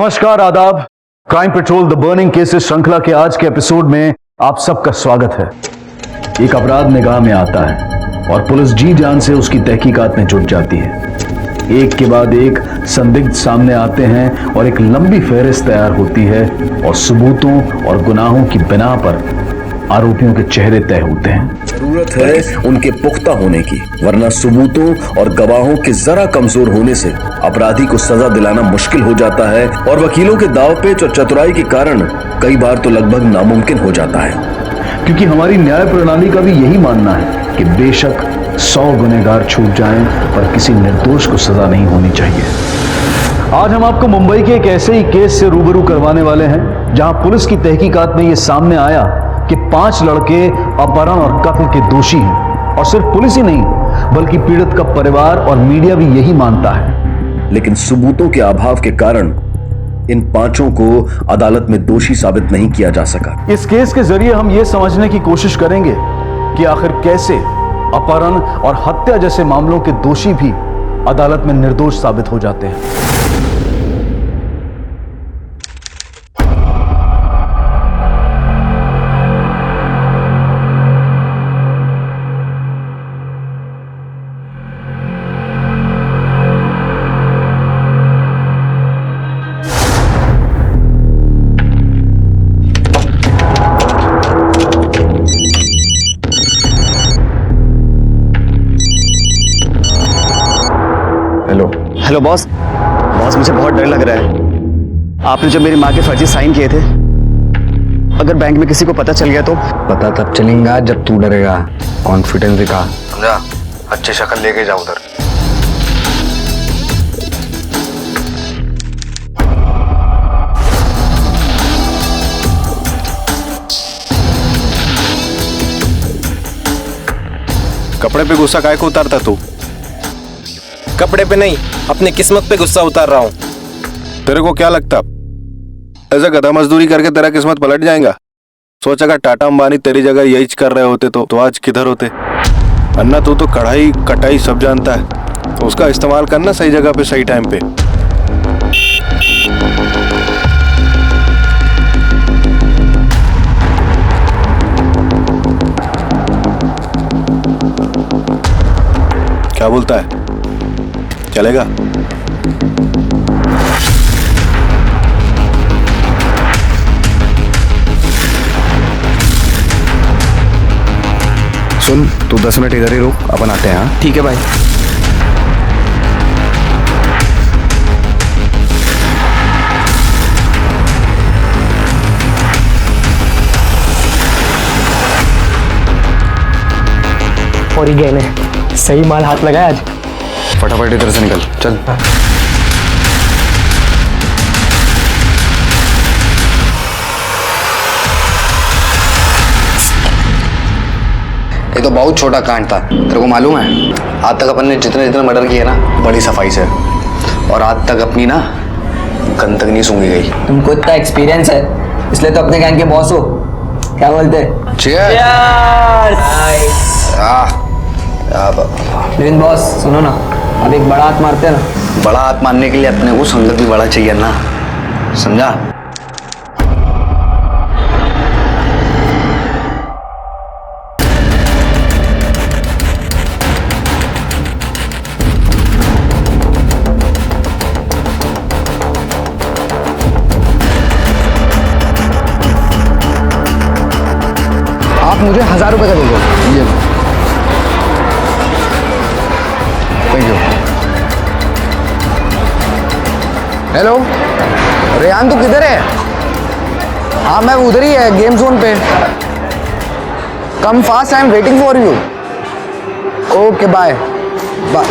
नमस्कार, आदाब। Crime petrol the burning cases श्रृंखला के आज के एपिसोड में आप सबका स्वागत है। एक अपराध निगाह में आता है और पुलिस जी जान से उसकी तहकीकात में जुट जाती है। एक के बाद एक संदिग्ध सामने आते हैं और एक लंबी फहरिस्त तैयार होती है और सबूतों और गुनाहों की बिना पर आरोपियों के चेहरे तय होते हैं। जरूरत है उनके पुख्ता होने की, वरना सबूतों और गवाहों के जरा कमजोर होने से अपराधी को सजा दिलाना मुश्किल हो जाता है और वकीलों के दांवपेच और चतुराई के कारण कई बार तो लगभग नामुमकिन हो जाता है। क्योंकि हमारी न्याय प्रणाली का भी यही मानना है कि बेशक 100 गुनहगार छूट जाएं पर किसी निर्दोष को सजा नहीं होनी चाहिए। आज हम आपको मुंबई के एक ऐसे ही केस से रूबरू करवाने वाले हैं जहां पुलिस की तहकीकात में यह सामने आया कि 5 लड़के अपहरण और कत्ल के दोषी हैं। और सिर्फ पुलिस ही नहीं बल्कि पीड़ित का परिवार और मीडिया भी यही मानता है। लेकिन सबूतों के अभाव के कारण इन 5 को अदालत में दोषी साबित नहीं किया जा सका। इस केस के जरिए हम यह समझने की कोशिश करेंगे कि आखिर कैसे अपहरण और हत्या जैसे मामलों के दोषी भी अदालत में निर्दोष साबित हो जाते हैं। Hello boss. मुझे बहुत डर लग रहा है। आपने जब मेरी माँ के फर्जी साइन किए थे, अगर बैंक में किसी को पता चल गया तो? पता तब चलेगा जब तू डरेगा। कॉन्फिडेंस दिखा, समझा? अच्छी शक्ल लेके जा उधर। कपड़े पे गुस्सा काहे को उतारता तू? कपड़े पे नहीं, अपनी किस्मत पे गुस्सा उतार रहा हूँ। तेरे को क्या लगता ऐसा गधा मजदूरी करके तेरा किस्मत पलट जाएगा? सोच अगर टाटा अंबानी तेरी जगह यही कर रहे होते तो आज किधर होते? अन्ना तू तो कढ़ाई कटाई सब जानता है, तो उसका इस्तेमाल करना सही जगह पे सही टाइम पे। क्या बोलता है? चलेगा? सुन, तू 10 मिनट इधर ही रुक, अपन आते हैं। हाँ ठीक है भाई। और ही गए ने सही माल हाथ लगाया आज। फटाफट इधर से निकल, चल। ये तो बहुत छोटा कांड था, तेरे को मालूम है? आज तक अपन ने जितने मर्डर किए ना, बड़ी सफाई से, और आज तक अपनी ना गंद तक नहीं सूंघी गई। तुमको इतना एक्सपीरियंस है, इसलिए तो अपने गैंग के बॉस हो। क्या बोलते? Cheers! लेकिन बॉस सुनो ना, अब एक बड़ा हाथ मारते हैं ना। बड़ा हाथ मारने के लिए अपने को संगत भी बड़ा चाहिए ना, समझा? आप मुझे 1000 रुपए का दे दो। ये थैंक यू। हेलो रेहान, तू किधर है? हाँ मैं उधर ही है, गेम जोन पे। Come fast, I am waiting for you. Okay bye bye.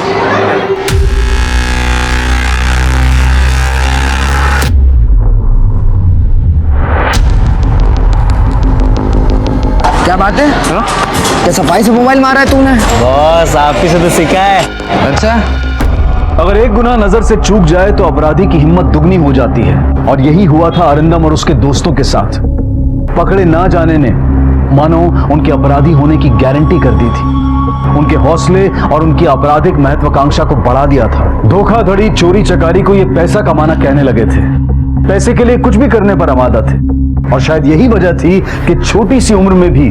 क्या बात है? क्या सफाई से मोबाइल मारा है तूने? बॉस आप ही से तो सीखा है। अच्छा, अगर एक गुनाह नजर से चूक जाए तो अपराधी की हिम्मत दुगनी हो जाती है, और यही हुआ था अरिंदम और उसके दोस्तों के साथ। पकड़े ना जाने ने मानो उनके अपराधी होने की गारंटी कर दी थी। उनके हौसले और उनकी आपराधिक महत्वाकांक्षा को बढ़ा दिया था। धोखाधड़ी, चोरी चकारी को ये पैसा कमाना कहने लगे थे। पैसे के लिए कुछ भी करने पर आमादा थे। और शायद यही वजह थी कि छोटी सी उम्र में भी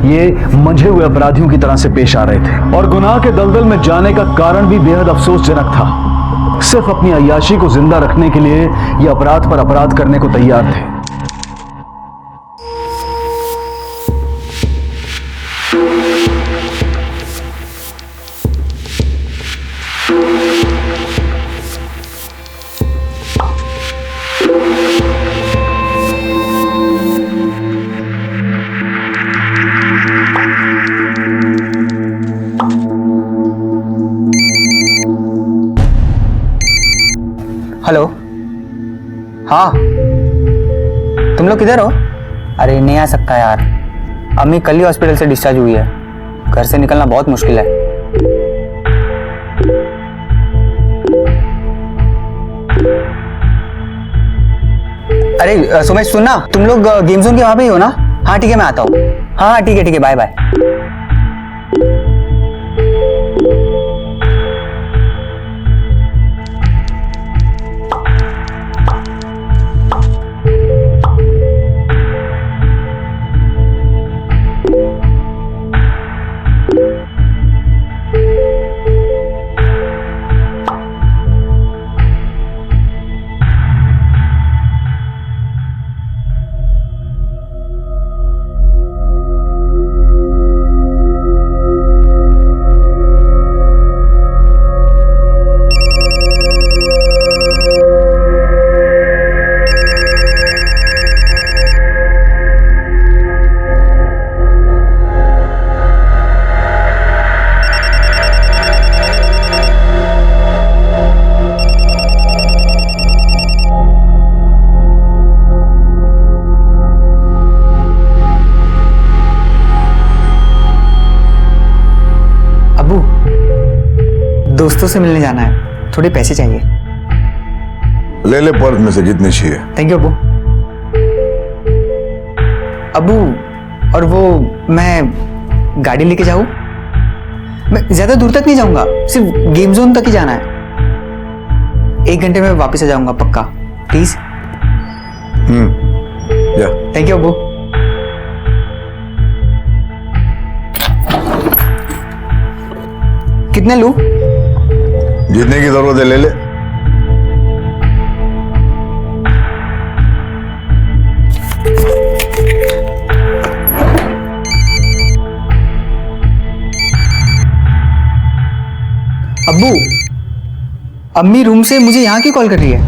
ये मंझे हुए अपराधियों की तरह से पेश आ रहे थे और गुनाह के दलदल में जाने का कारण भी बेहद अफसोसजनक था। सिर्फ अपनी अय्याशी को जिंदा रखने के लिए ये अपराध पर अपराध करने को तैयार थे। हेलो, हाँ तुम लोग किधर हो? अरे नहीं आ सकता यार, अम्मी कल ही हॉस्पिटल से डिस्चार्ज हुई है, घर से निकलना बहुत मुश्किल है। अरे सुमेश सुनना, तुम लोग गेम जोन के वहां पे ही हो ना? हाँ ठीक है, मैं आता हूँ। हाँ ठीक है, बाय बाय। दोस्तों से मिलने जाना है, थोड़े पैसे चाहिए। ले ले पर्स में से जितने चाहिए। Thank you Abu. अबू, और वो मैं गाड़ी लेके जाऊं? मैं ज्यादा दूर तक नहीं जाऊंगा, सिर्फ गेम जोन तक ही जाना है। 1 घंटे में वापस आ जाऊंगा पक्का, प्लीज। जा। Thank you Abu. कितने लूं? जितने की जरूरत है ले ले। अब्बू, अम्मी रूम से मुझे यहाँ की कॉल कर रही है।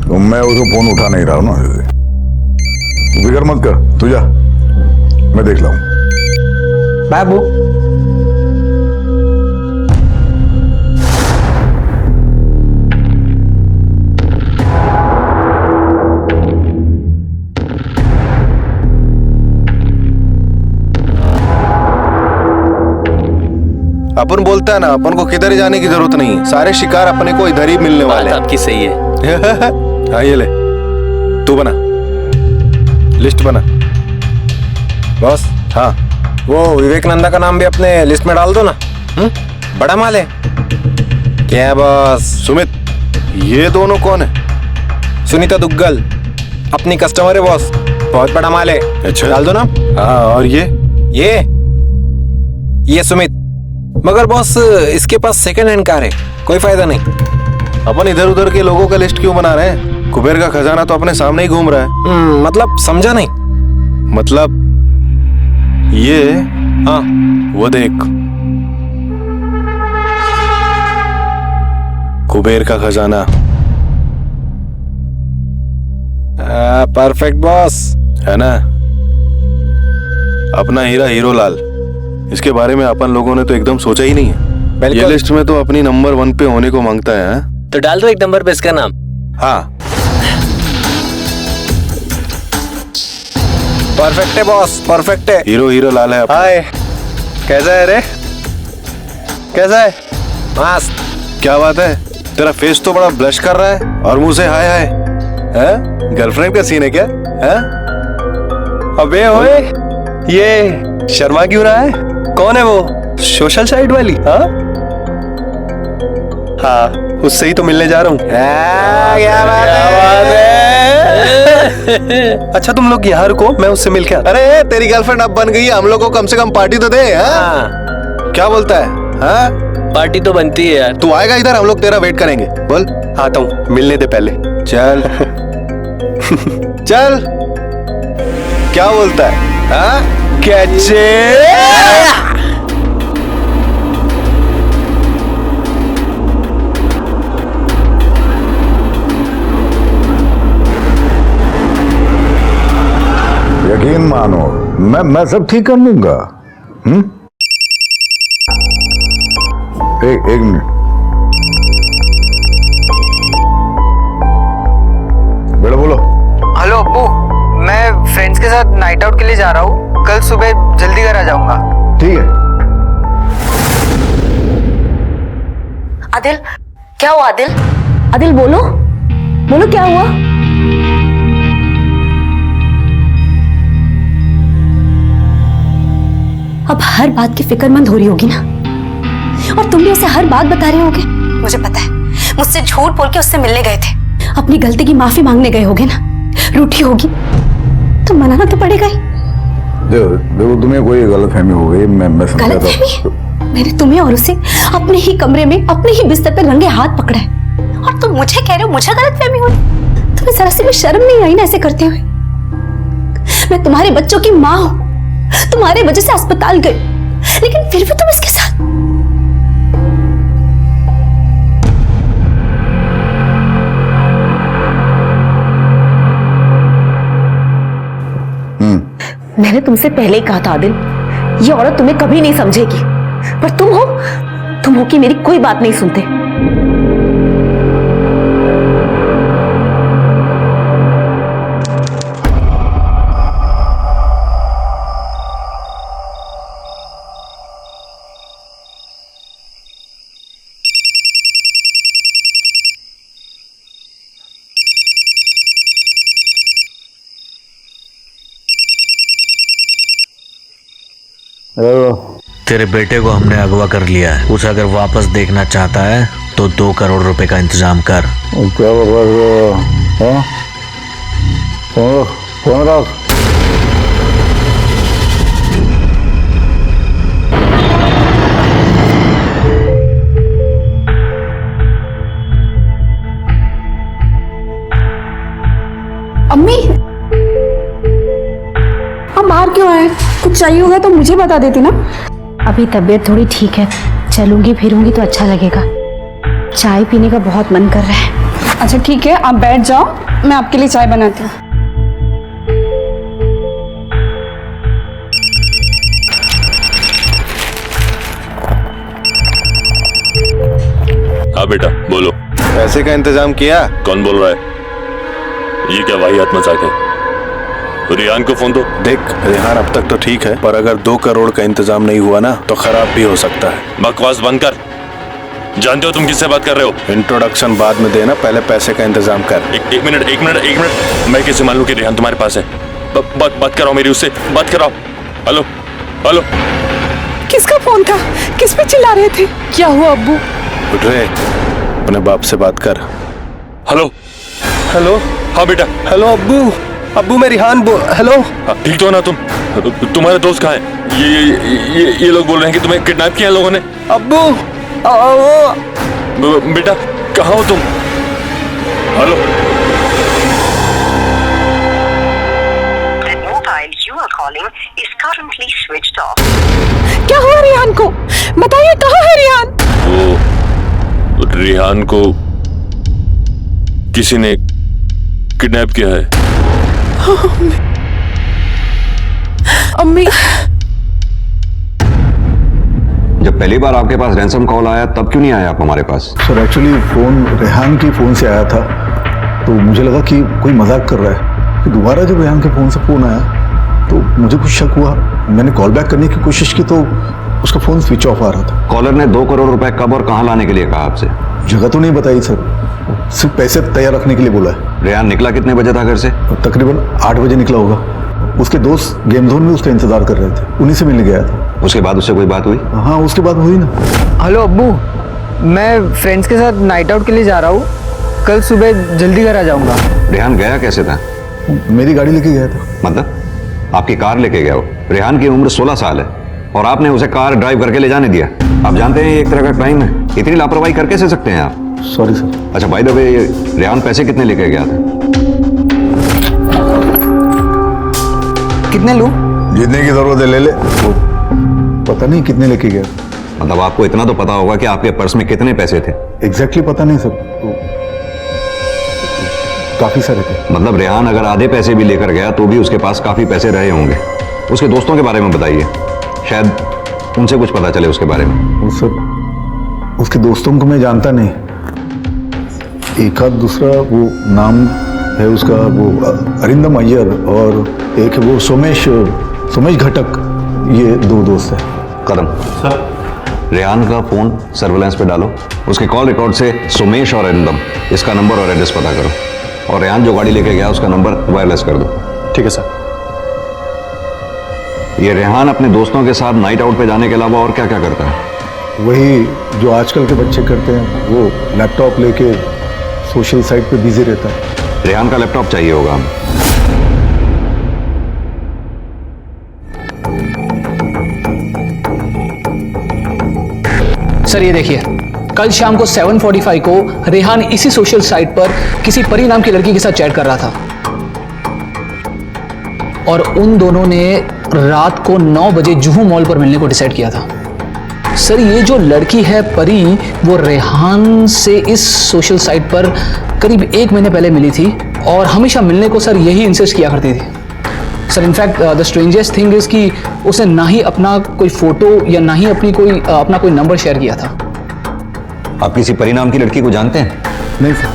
तो मैं उसको फोन उठा नहीं रहा हूं ना, तू फिक्र मत कर, तू जा, मैं देख लाऊं। बाय अब्बू। अपन बोलता है ना, अपन को किधर जाने की जरूरत नहीं है, सारे शिकार अपने को इधर ही मिलने वाले हैं। आपकी सही है। हाँ ये ले, तू बना लिस्ट बना बॉस। हाँ वो विवेकानंदा का नाम भी अपने लिस्ट में डाल दो ना। बड़ा माल है क्या बॉस? सुमित, ये दोनों कौन है? सुनीता दुग्गल अपनी कस्टमर है बॉस, बहुत बड़ा माल है। अच्छा डाल दो ना। हाँ, और ये सुमित, मगर बॉस इसके पास सेकंड हैंड कार है, कोई फायदा नहीं। अपन इधर उधर के लोगों का लिस्ट क्यों बना रहे हैं? कुबेर का खजाना तो अपने सामने ही घूम रहा है। मतलब समझा नहीं। मतलब ये, हाँ वो देख, कुबेर का खजाना। परफेक्ट बॉस, है ना? अपना हीरा हीरो लाल, इसके बारे में अपन लोगों ने तो एकदम सोचा ही नहीं है। ये लिस्ट में तो अपनी नंबर 1 पे होने को मांगता है। हाँ? तो डाल दो 1 नंबर पे इसका नाम। हाँ परफेक्ट है बॉस, परफेक्ट है। हीरो हीरो लाल है। हाय, कैसा है रे? कैसा है? मस्त। क्या बात है, तेरा फेस तो बड़ा ब्लश कर रहा है और मुंह से हाय हाय है। गर्लफ्रेंड का सीन है क्या? है? अबे ओए, ये शर्मा क्यों रहा है? कौन है वो सोशल साइट वाली? हाँ, उससे ही तो मिलने जा रहा हूँ। क्या बात है? अच्छा तुम लोग यहाँ रुको, मैं उससे मिल के आता अरे तेरी गर्लफ्रेंड अब बन गई है, हम लोग को कम से कम पार्टी तो दे। हाँ? क्या बोलता है? हाँ? पार्टी तो बनती है यार। तू आएगा इधर, हम लोग तेरा वेट करेंगे। बोल। आता हूँ, मिलने दे पहले। चल चल। क्या बोलता है? हाँ? कैचे? यकीन मानो, मैं सब ठीक कर लूंगा। एक मिनट, बेटा बोलो। हेलो अब्बू, मैं फ्रेंड्स के साथ नाइट आउट के लिए जा रहा हूँ, कल सुबह जल्दी घर आ जाऊंगा। ठीक है। आदिल, क्या हुआ आदिल? आदिल बोलो, बोलो क्या हुआ? अब हर बात की फिक्रमंद हो रही होगी ना, और तुम भी उसे हर बात बता रहे होगे। मुझे पता है, मुझसे झूठ बोल के उससे मिलने गए थे, अपनी गलती की माफी मांगने गए होगे ना, रूठी होगी तो मनाना तो पड़ेगा ही। देखो तुम्हें कोई गलतफहमी हो गई, मैं समझ रहा गलतफहमी? मैंने तुम्हें और उसे अपने ही कमरे में अपने ही बिस्तर पर रंगे हाथ पकड़ा है, और तुम मुझे कह रहे हो मुझे गलतफहमी हुई? तुम्हें जरा सी भी शर्म नहीं आई ना ऐसे करते हुए? मैं तुम्हारे बच्चों की माँ हूं, तुम्हारे वजह से अस्पताल गई, लेकिन फिर भी तुम इसके साथ। मैंने तुमसे पहले ही कहा था आदिल, ये औरत तुम्हें कभी नहीं समझेगी, पर तुम हो कि मेरी कोई बात नहीं सुनते। तेरे बेटे को हमने अगवा कर लिया है, उसे अगर वापस देखना चाहता है तो 2 करोड़ रुपए का इंतजाम कर। क्या हाँ? फोन रख। अम्मी, हम बाहर क्यों आए? कुछ चाहिए होगा तो मुझे बता देती ना। अभी तबीयत थोड़ी ठीक है, चलूंगी फिरूंगी तो अच्छा लगेगा। चाय पीने का बहुत मन कर रहा है। अच्छा ठीक है, आप बैठ जाओ, मैं आपके लिए चाय बनाती हूँ। हाँ बेटा बोलो। पैसे का इंतजाम किया? कौन बोल रहा है? ये क्या वाहियात मजाक है? रिहान को फोन दो। देख, रिहान अब तक तो ठीक है, पर अगर 2 करोड़ का इंतजाम नहीं हुआ ना तो खराब भी हो सकता है। बकवास बंद कर। जानते हो तुम किससे बात कर रहे हो? इंट्रोडक्शन बाद में देना, पहले पैसे का इंतजाम कर। एक मिनट। मैं कैसे मान लूं कि रिहान तुम्हारे पास है? बात कराओ मेरी उससे, बात कराओ। Hello hello. किसका फोन था? किस पे चिल्ला रहे थे? क्या हुआ अब्बू? उठ रहे, अपने बाप से बात कर। Hello hello. हाँ बेटा। हेलो अब्बू, अब्बू मैं रिहान हेलो। ठीक तो हो ना तुम? तुम्हारे दोस्त कहाँ हैं? ये लोग बोल रहे हैं कि तुम्हें किडनैप किया लोगों ने। अब्बू बेटा कहाँ हो तुम? हेलो। क्या हुआ रिहान को? बताइए कहाँ है रिहान? वो रिहान को किसी ने किडनैप किया है। अम्मी। जब पहली बार आपके पास रैंसम कॉल आया तब क्यों नहीं आया आप हमारे पास? सर एक्चुअली फोन रेहान के फोन से आया था, तो मुझे लगा कि कोई मजाक कर रहा है। फिर दोबारा जब रेहान के फोन से फोन आया तो मुझे कुछ शक हुआ। मैंने कॉल बैक करने की कोशिश की तो उसका फोन स्विच ऑफ आ रहा था। कॉलर ने 2 करोड़ रुपए कब और कहाँ लाने के लिए कहा आपसे? जगह तो नहीं बताई सर, सिर्फ पैसे तैयार रखने के लिए बोला है। रेहान निकला कितने बजे था घर से? तकरीबन 8 बजे निकला होगा। उसके दोस्त गेम जोन में उसका इंतजार कर रहे थे, उन्हीं से मिलने गया था। उसके बाद उससे कोई बात हुई? हाँ उसके बाद हुई ना। हेलो अब्बू, मैं फ्रेंड्स के साथ नाइट आउट के लिए जा रहा हूँ, कल सुबह जल्दी घर आ जाऊंगा। रेहान गया कैसे था? मेरी गाड़ी लेके गया था। मतलब आपकी कार लेके गया हो? रेहान की उम्र 16 साल है और आपने उसे कार ड्राइव करके ले जाने दिया। आप जानते हैं ये एक तरह का क्राइम है। इतनी लापरवाही कर कैसे सकते हैं आप? Sorry sir. अच्छा बाय द वे, रेहान पैसे कितने लेके गया था? कितने लूं? जितने की जरूरत है ले ले। वो पता नहीं कितने लेके गया। मतलब आपको इतना तो पता होगा कि आपके पर्स में कितने पैसे थे? एग्जैक्टली पता नहीं सर, तो काफी सारे थे। मतलब रेहान अगर आधे पैसे भी लेकर गया तो भी उसके पास काफी पैसे रहे होंगे। उसके दोस्तों के बारे में बताइए, शायद उनसे कुछ पता चले उसके बारे में। वो सर, उसके दोस्तों को मैं जानता नहीं। एक आध दूसरा वो नाम है उसका, वो अरिंदम अय्यर, और एक है वो सोमेश घटक। ये 2 दोस्त है। कदम सर, रेहान का फोन सर्वेलेंस पे डालो। उसके कॉल रिकॉर्ड से सोमेश और अरिंदम इसका नंबर और एड्रेस पता करो, और रेहान जो गाड़ी लेके गया उसका नंबर वायरलेस कर दो। ठीक है सर। ये रेहान अपने दोस्तों के साथ नाइट आउट पे जाने के अलावा और क्या क्या करता है? वही जो आजकल के बच्चे करते हैं, वो लैपटॉप लेके सोशल साइट पे बिजी रहता है। रेहान का लैपटॉप चाहिए होगा हमें। सर ये देखिए, कल शाम को 7:45 को रेहान इसी सोशल साइट पर किसी परी नाम की लड़की के साथ चैट कर रहा था, और उन दोनों ने रात को 9 बजे जुहू मॉल पर मिलने को डिसाइड किया था। सर ये जो लड़की है परी, वो रेहान से इस सोशल साइट पर करीब 1 महीने पहले मिली थी, और हमेशा मिलने को सर यही इंसिस्ट किया करती थी। Sir in fact the strangest thing is कि उसने ना ही अपना कोई फोटो या ना ही अपना कोई नंबर शेयर किया था। आप किसी परी नाम की लड़की को जानते हैं? नहीं सर।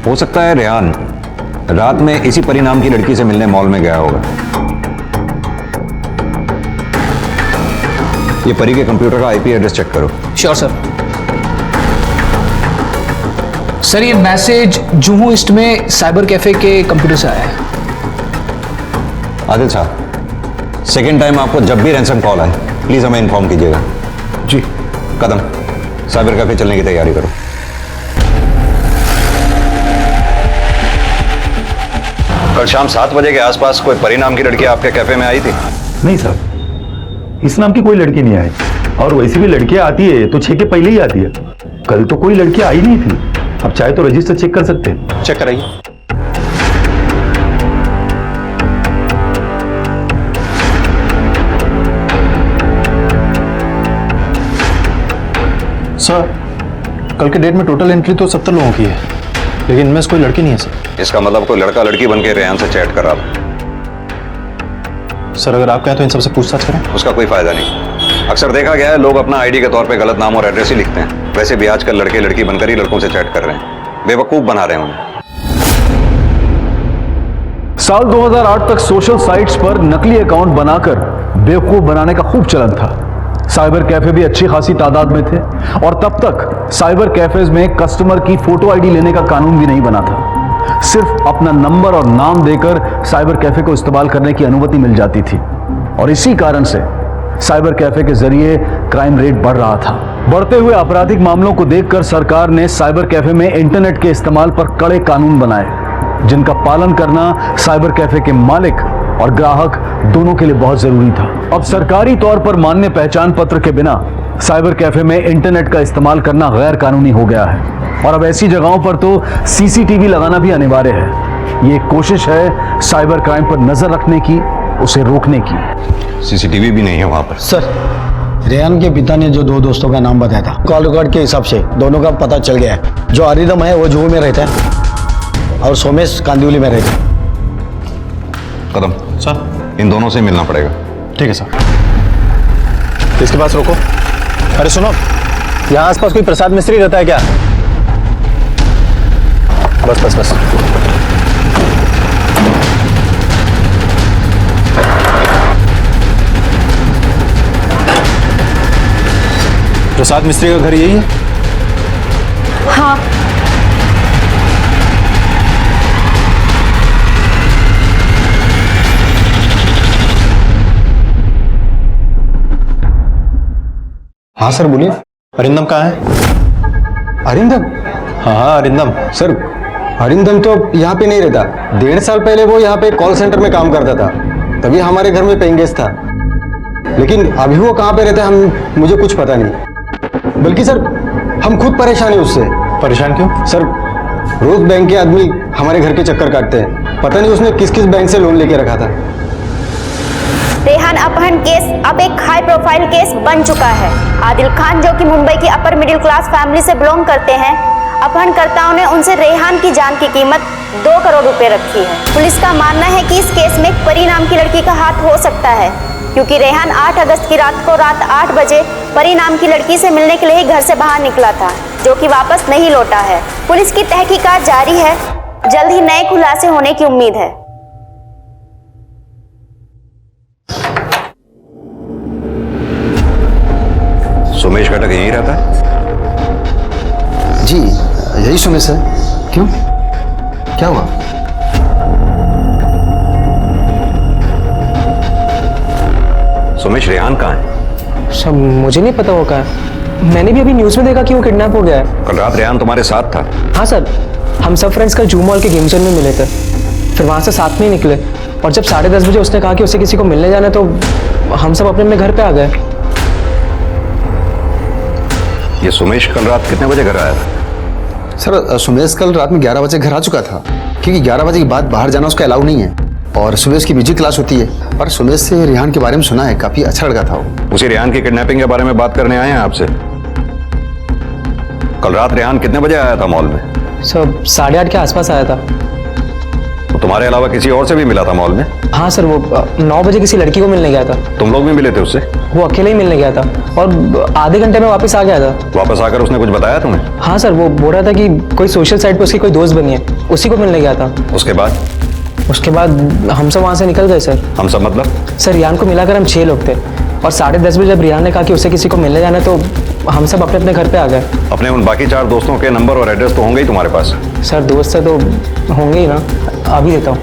हो सकता है रेहान रात में इसी परी नाम की लड़की से मिलने मॉल में गया होगा। ये परी के कंप्यूटर का आईपी एड्रेस चेक करो। Sure sir. सर ये मैसेज जुहू ईस्ट में साइबर कैफे के कंप्यूटर से आया है। आदिल साहब, सेकेंड टाइम आपको जब भी रैंसम कॉल आए प्लीज हमें इन्फॉर्म कीजिएगा। जी। कदम, साइबर कैफे चलने की तैयारी करो। कल शाम 7 बजे के आसपास कोई परी नाम की लड़की आपके कैफे में आई थी? नहीं सर, इस नाम की कोई लड़की नहीं आई, और वैसी भी लड़कियां आती है तो 6 के पहले ही आती है। कल तो कोई लड़की आई नहीं थी। अब चाहे तो रजिस्टर चेक कर सकते हैं। चेक कराइए। सर कल के डेट में टोटल एंट्री तो 70 लोगों की है, लेकिन इनमें से कोई लड़की नहीं है सर। इसका मतलब कोई लड़का लड़की बन के रेहान से चैट कर रहा था। सर अगर आप कहें तो इन सबसे पूछताछ करें। उसका कोई फायदा नहीं। अक्सर देखा गया है लोग अपना आईडी के तौर पे गलत नाम और एड्रेस ही लिखते हैं। वैसे भी आजकल लड़के लड़की बनकर ही लड़कों से चैट कर रहे हैं, बेवकूफ बना रहे हैं उन्हें। साल 2008 तक सोशल साइट्स पर नकली अकाउंट बनाकर बेवकूफ बनाने का खूब चलन था। साइबर कैफे भी अच्छी खासी तादाद में थे, और तब तक साइबर कैफेज में कस्टमर की फोटो आईडी लेने का कानून भी नहीं बना था। सिर्फ अपना नंबर और नाम देकर साइबर कैफे को इस्तेमाल करने की अनुमति मिल जाती थी, और इसी कारण से साइबर कैफे के जरिए क्राइम रेट बढ़ रहा था। बढ़ते हुए आपराधिक मामलों को देखकर सरकार ने साइबर कैफे में इंटरनेट के इस्तेमाल पर कड़े कानून बनाए, जिनका पालन करना साइबर कैफे के मालिक और ग्राहक दोनों के लिए बहुत जरूरी था। अब सरकारी तौर पर मान्य पहचान पत्र के बिना साइबर कैफे में इंटरनेट का इस्तेमाल करना गैर कानूनी हो गया है, और अब ऐसी जगहों पर तो सीसीटीवी लगाना भी अनिवार्य है। ये एक कोशिश है साइबर क्राइम पर नजर रखने की, उसे रोकने की। सीसीटीवी भी नहीं है वहां पर। सर, रेहान के पिता ने जो 2 दोस्तों का नाम बताया था, कॉल रिकॉर्ड के हिसाब से दोनों का पता चल गया है। जो अरिंदम है वो जुहू में रहता है, और सोमेश कांदिवली में रहता है। कदम सर, इन दोनों से मिलना पड़ेगा। ठीक है सर। इसके पास रोको। अरे सुनो, यहाँ आसपास कोई प्रसाद मिस्त्री रहता है क्या? बस बस बस। प्रसाद मिस्त्री का घर यही है? हाँ। हाँ सर बोलिए। अरिंदम कहाँ है? अरिंदम? हाँ हाँ अरिंदम। सर अरिंदम तो यहाँ पे नहीं रहता। 1.5 साल पहले वो यहाँ पे कॉल सेंटर में काम करता था, तभी हमारे घर में पेइंग गेस्ट था। लेकिन अभी वो कहाँ पे रहता है मुझे कुछ पता नहीं। बल्कि सर हम खुद परेशान हैं उससे। परेशान क्यों? सर रोज बैंक के आदमी हमारे घर के चक्कर काटते हैं, पता नहीं उसने किस किस बैंक से लोन लेके रखा था। रेहान अपहरण केस अब एक हाई प्रोफाइल केस बन चुका है। आदिल खान जो कि मुंबई की अपर मिडिल क्लास फैमिली से बिलोंग करते हैं, अपहरणकर्ताओं ने उनसे रेहान की जान की कीमत 2 करोड़ रुपए रखी है। पुलिस का मानना है कि इस केस में परी नाम की लड़की का हाथ हो सकता है, क्योंकि रेहान 8 अगस्त की रात को रात 8 बजे परी नाम की लड़की से मिलने के लिए ही घर से बाहर निकला था, जो कि वापस नहीं लौटा है। पुलिस की तहकीकात जारी है, जल्द ही नए खुलासे होने की उम्मीद है। सुमेश घटक यहीं रहता है? जी यही सुमेश है। क्यों, क्या हुआ? सुमेश, रेहान कहाँ है? सब मुझे नहीं पता वो कहाँ है। मैंने भी अभी न्यूज़ में देखा कि वो किडनैप हो गया है। कल रात रेहान तुम्हारे साथ था? हाँ सर, हम सब फ्रेंड्स का जू मॉल के गेम जोन में मिले थे, फिर वहाँ से साथ में ही निकले, और जब 10:30 बजे उसने कहा कि उसे किसी को मिलने जाना है तो हम सब अपने अपने घर पे आ गए। ये सुमेश कल रात कितने बजे घर आया था? सर सुमेश कल रात में 11 बजे घर आ चुका था, क्योंकि 11 बजे के बाद बाहर जाना उसका अलाउ नहीं है, और सुबह उसकी म्यूजिक क्लास होती है। और सुमेश से रेहान के बारे में सुना है, काफी अच्छा लड़का था वो। उसी रेहान की किडनैपिंग के बारे में बात करने आए हैं आपसे। कल रात रेहान कितने बजे आया था मॉल में? सर 8:30 के आसपास आया था। तो तुम्हारे अलावा किसी और से भी मिला था मॉल में? हाँ सर, वो 9 बजे किसी लड़की को मिलने गया था। तुम लोग भी मिले थे उससे? वो अकेले ही मिलने गया था और आधे घंटे में वापस आ गया था। वापस आकर उसने कुछ बताया तुम्हें? हाँ सर, वो बोल रहा था कि कोई सोशल साइट पे उसकी कोई दोस्त बनी है, उसी को मिलने गया था। उसके बाद हम सब वहाँ से निकल गए सर। हम सब मतलब? सर रियान को मिलाकर हम 6 लोग थे, और 10:30 बजे जब रियान ने कहा कि उसे किसी को मिलने जाना है तो हम सब अपने अपने घर पे आ गए। अपने उन बाकी 4 दोस्तों के नंबर और एड्रेस तो होंगे ही तुम्हारे पास? सर दोस्त से तो होंगे ही ना, अभी देता हूँ।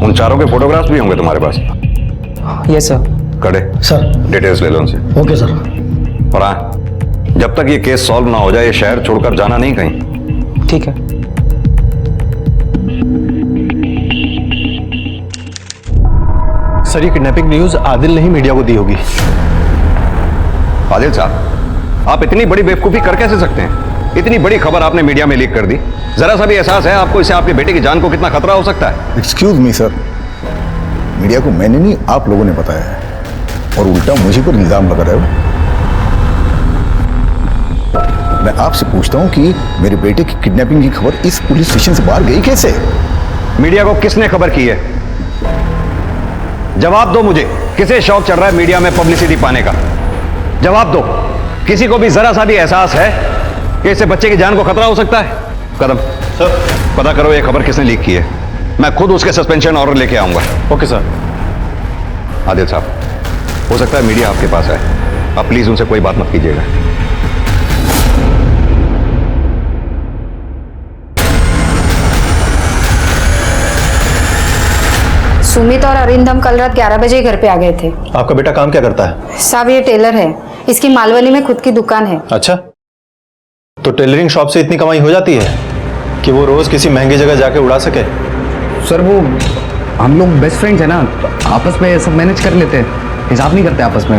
उन चारों के फोटोग्राफ्स भी होंगे तुम्हारे पास? Yes sir. कड़े सर डिटेल्स ले लो उनसे। Okay sir. और हाँ, जब तक ये केस सॉल्व ना हो जाए ये शहर छोड़कर जाना नहीं कहीं। ठीक है। सर ये किडनैपिंग न्यूज आदिल ने ही मीडिया को दी होगी। आदिल साहब, आप इतनी बड़ी बेवकूफी कर कैसे सकते हैं? इतनी बड़ी खबर आपने मीडिया में लीक कर दी। जरा सा भी एहसास है आपको इससे आपके बेटे की जान को कितना खतरा हो सकता है? एक्सक्यूज मी सर, मीडिया को मैंने नहीं आप लोगों ने बताया है, और उल्टा मुझे पर इल्जाम लगा रहे हो। मैं आपसे पूछता हूं कि मेरे बेटे की किडनैपिंग की खबर इस पुलिस स्टेशन से बाहर गई कैसे? मीडिया को किसने खबर की है? जवाब दो मुझे। किसे शौक चढ़ रहा है मीडिया में पब्लिसिटी पाने का? जवाब दो। किसी को भी जरा सा भी एहसास है कि इससे बच्चे की जान को खतरा हो सकता है? कदम सर, पता करो ये खबर किसने लीक की है। मैं खुद उसके सस्पेंशन ऑर्डर लेके आऊंगा। Okay sir. आदिल साहब, हो सकता है मीडिया आपके पास है, आप प्लीज उनसे कोई बात मत कीजिएगा। सुमित और अरिंदम कल रात 11 बजे घर पे आ गए थे। आपका बेटा काम क्या करता है? साहब ये टेलर है, इसकी मालवनी में खुद की दुकान है। अच्छा, तो टेलरिंग शॉप से इतनी कमाई हो जाती है कि वो रोज किसी महंगी जगह जाके उड़ा सके? सर वो हम लोग बेस्ट फ्रेंड्स हैं ना, आपस में सब मैनेज कर लेते हैं, हिसाब नहीं करते आपस में।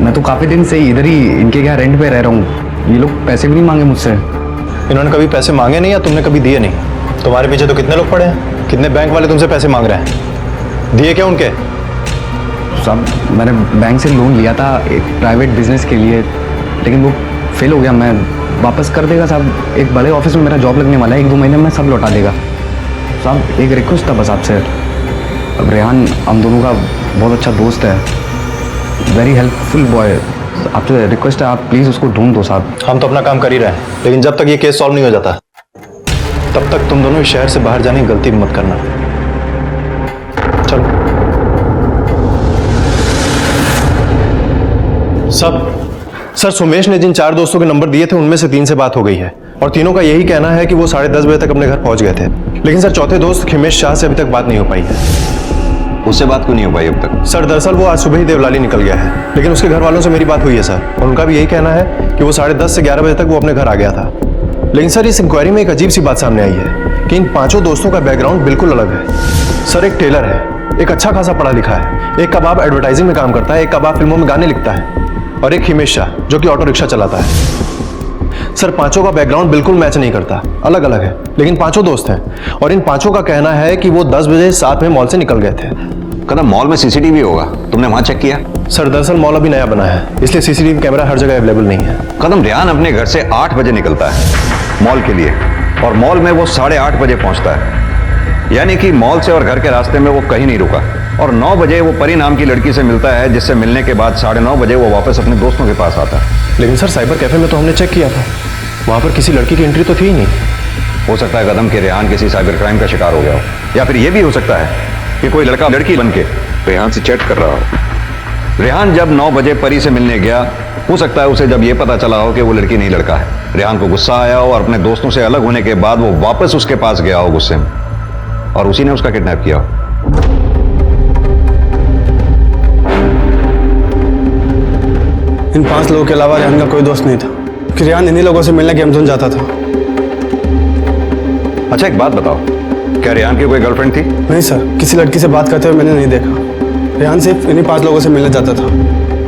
मैं तो काफ़ी दिन से इधर ही इनके यहाँ रेंट पे रह रहा हूँ, ये लोग पैसे भी नहीं मांगे मुझसे। इन्होंने कभी पैसे मांगे नहीं या तुमने कभी दिए नहीं? तुम्हारे पीछे तो कितने लोग पड़े हैं, कितने बैंक वाले तुमसे पैसे मांग रहे हैं, दिए क्या उनके? साहब मैंने बैंक से लोन लिया था एक प्राइवेट बिजनेस के लिए, लेकिन वो फेल हो गया। मैं वापस कर देगा साहब, एक बड़े ऑफिस में मेरा जॉब लगने वाला है, 1-2 महीने में सब लौटा देगा। साहब एक रिक्वेस्ट था बस आपसे, अब रेहान हम दोनों का बहुत अच्छा दोस्त है, वेरी हेल्पफुल बॉय, आपसे रिक्वेस्ट है आप प्लीज़ उसको ढूंढ दो साहब। हम तो अपना काम कर ही रहे हैं, लेकिन जब तक ये केस सॉल्व नहीं हो जाता तब तक तुम दोनों इस शहर से बाहर जाने की गलती मत करना। चलो सर, सुमेश ने जिन 4 दोस्तों के नंबर दिए थे उनमें से 3 से बात हो गई है, और तीनों का यही कहना है कि वो 10:30 बजे तक अपने घर पहुंच गए थे। लेकिन सर चौथे दोस्त खिमेश शाह से अभी तक बात नहीं हो पाई है। उससे बात क्यों नहीं हो पाई अब तक? सर दरअसल वो आज सुबह ही देवलाली निकल गया है, लेकिन उसके घर वालों से मेरी बात हुई है सर, और उनका भी यही कहना है कि वो 10:30 से 11 बजे तक वो अपने घर आ गया था। लेकिन सर इस इंक्वायरी में एक अजीब सी बात सामने आई है कि इन 5 दोस्तों का बैकग्राउंड बिल्कुल अलग है। सर एक टेलर है, एक अच्छा खासा पढ़ा लिखा है, एक कबाब एडवर्टाइजिंग में काम करता है, एक कबाब फिल्मों में गाने लिखता है, और एक हिमेश शाह जो कि ऑटो रिक्शा चलाता है। सर 5 का बैकग्राउंड बिल्कुल मैच नहीं करता, अलग अलग है, लेकिन 5 दोस्त हैं, और इन 5 का कहना है कि वो 10 बजे साथ में मॉल से निकल गए थे। कदम मॉल में सीसीटीवी होगा, तुमने वहां चेक किया? सर दरअसल मॉल अभी नया बना है, इसलिए सीसीटीवी कैमरा हर जगह अवेलेबल नहीं है। कदम रेहान अपने घर से 8 बजे निकलता है मॉल के लिए, और मॉल में वो 8:30 बजे पहुंचता है, यानी कि मॉल से और घर के रास्ते में वो कहीं नहीं रुका, और 9 बजे वो परी नाम की लड़की से मिलता है, जिससे मिलने के बाद 9:30 बजे वो वापस अपने दोस्तों के पास आता है। लेकिन सर साइबर कैफे में तो हमने चेक किया था, वहां पर किसी लड़की की एंट्री तो थी ही नहीं। हो सकता है कदम के रेहान किसी साइबर क्राइम का शिकार हो गया हो, या फिर यह भी हो सकता है कि कोई लड़का लड़की बनके रेहान से चैट कर रहा हो। रेहान जब 9 बजे परी से मिलने गया, हो सकता है उसे जब यह पता चला हो कि वो लड़की नहीं लड़का है, रेहान को गुस्सा आया हो, और अपने दोस्तों से अलग होने के बाद वो वापस उसके पास गया हो गुस्से में, और उसी ने उसका किडनैप किया हो। इन 5 लोगों के अलावा रेहान का कोई दोस्त नहीं था, कि रेहान इन्हीं लोगों से मिलने गेम जोन जाता था। अच्छा एक बात बताओ, क्या रेहान की कोई गर्लफ्रेंड थी? नहीं सर, किसी लड़की से बात करते हुए मैंने नहीं देखा। रेहान सिर्फ इन्हीं 5 लोगों से मिलने जाता था।